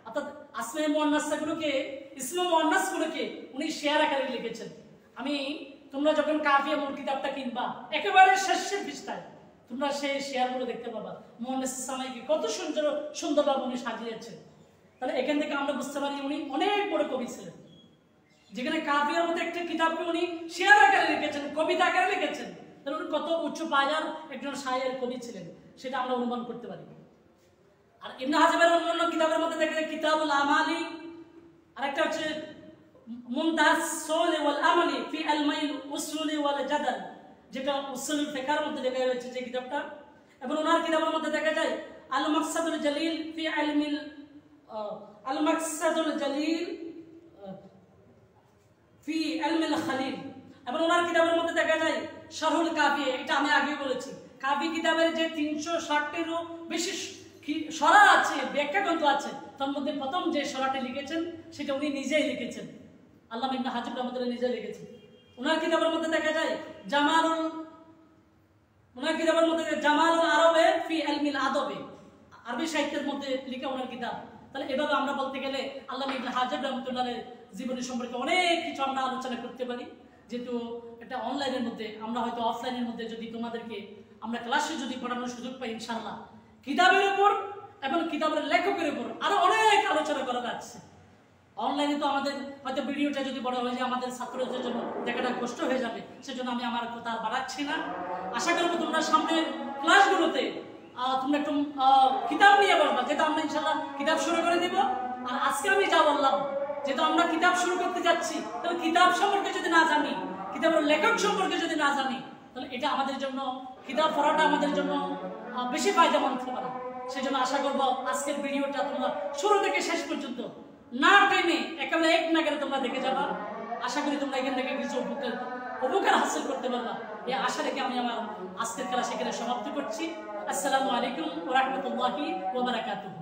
অর্থাৎ আসমায়ে মুআন্নাসাগুলোকে, ইসমে মুআন্নাসগুলোকে উনি শেয়ার আকারে লিখেছেন। তোমরা যখন কাফিয়া মূল কিতাবটা কিনবা, একেবারে শেষের পৃষ্ঠায় তোমরা সেই শেয়ারগুলো দেখতে পাবা, মুআন্নাস সামাইকে কত সুন্দরভাবে উনি সাজিয়েছেন। তাহলে এখান থেকে আমরা বুঝতে পারি উনি অনেক বড় কবি ছিলেন। যেখানে কাফিয়ার মধ্যে একটা কিতাবকে উনি শেয়ার আকারে লিখেছেন, কবিতা আকারে লিখেছেন, তাহলে উনি কত উচ্চ পায়ার একজন শায়ের কবি ছিলেন সেটা আমরা অনুমান করতে পারি। আর ইবনে হাজমের অন্যান্য কিতাবের মধ্যে দেখা যায় কিতাবুল আমালি, আরেকটা হচ্ছে মুমতাজ সোলে ওয়াল আমালি ফি আলমাইল উসুলি ওয়াল জাদাল, যেটা উসুলুল ফিকহের মধ্যে লেখা হয়েছে যে কিতাবটা। এবং ওনার কিতাবের মধ্যে দেখা যায় আল মাকসাদুল জালিল ফি ইলমিল আল মাকসাদুল জালিল ফি ইলমিল খালিল। এবং ওনার কিতাবের মধ্যে দেখা যায় শারহুল কাফি, এটা আমি আগে বলেছি, কাফি কিতাবের যে 360টিরও বেশি সরা আছে, ব্যাখ্যা গ্রন্থ আছে, তার মধ্যে প্রথম যে সরাটি লিখেছেন সেটা উনি নিজেই লিখেছেন, আল্লামা ইবনে হাজির রাহমাতুল্লাহ নিজে লিখেছেন। ওনার কিতাবের মধ্যে দেখা যায় জামালুল আরবে ফি ইলমিল আদবে, আরবি সাহিত্যের মধ্যে লেখা ওনার কিতাব। তাহলে এভাবে আমরা বলতে গেলে আল্লামা ইবনে হাজির রাহমাতুল্লাহের জীবনী সম্পর্কে অনেক কিছু আমরা আলোচনা করতে পারি। যেহেতু এটা অনলাইনের মধ্যে, আমরা হয়তো অফলাইনের মধ্যে যদি তোমাদেরকে আমরা ক্লাসে যদি পড়ানোর সুযোগ পাই, ইনশাআল্লাহ কিতাবের উপর এবং কিতাবের লেখকের উপর আরো অনেক আলোচনা করা যাচ্ছে। অনলাইনে তো আমাদের হয়তো ভিডিওটা যদি বড় হয়ে যায় আমাদের ছাত্রদের জন্য দেখাটা কষ্ট হয়ে যাবে, সেজন্য আমি আমার কথা বাড়াচ্ছি না। আশা করবো তোমরা সামনের ক্লাসগুলোতে তোমরা একটু কিতাব নিয়ে বসবা, যেহেতু আমরা ইনশাল্লাহ কিতাব শুরু করে দিব। আর আজকে আমি যা বললাম, যেহেতু আমরা কিতাব শুরু করতে যাচ্ছি, তাহলে কিতাব সম্পর্কে যদি না জানি, কিতাবের লেখক সম্পর্কে যদি না জানি, তাহলে এটা আমাদের জন্য কিতাব পড়াটা আমাদের জন্য বেশি ফায়দামন্দ হবে না। সেই জন্য আশা করবো আজকের ভিডিওটা তোমরা শুরু থেকে শেষ পর্যন্ত না টেনে একেবারে এক নাগারে তোমরা দেখে যাবা। আশা করি তোমরা এখান থেকে কিছু উপকার হাসিল করতে পারবা। এই আশা রেখে আমি আমার আজকের ক্লাস এখানে সমাপ্ত করছি। আসসালামু আলাইকুম ওয়া রাহমাতুল্লাহি ওয়া বারাকাতুহু।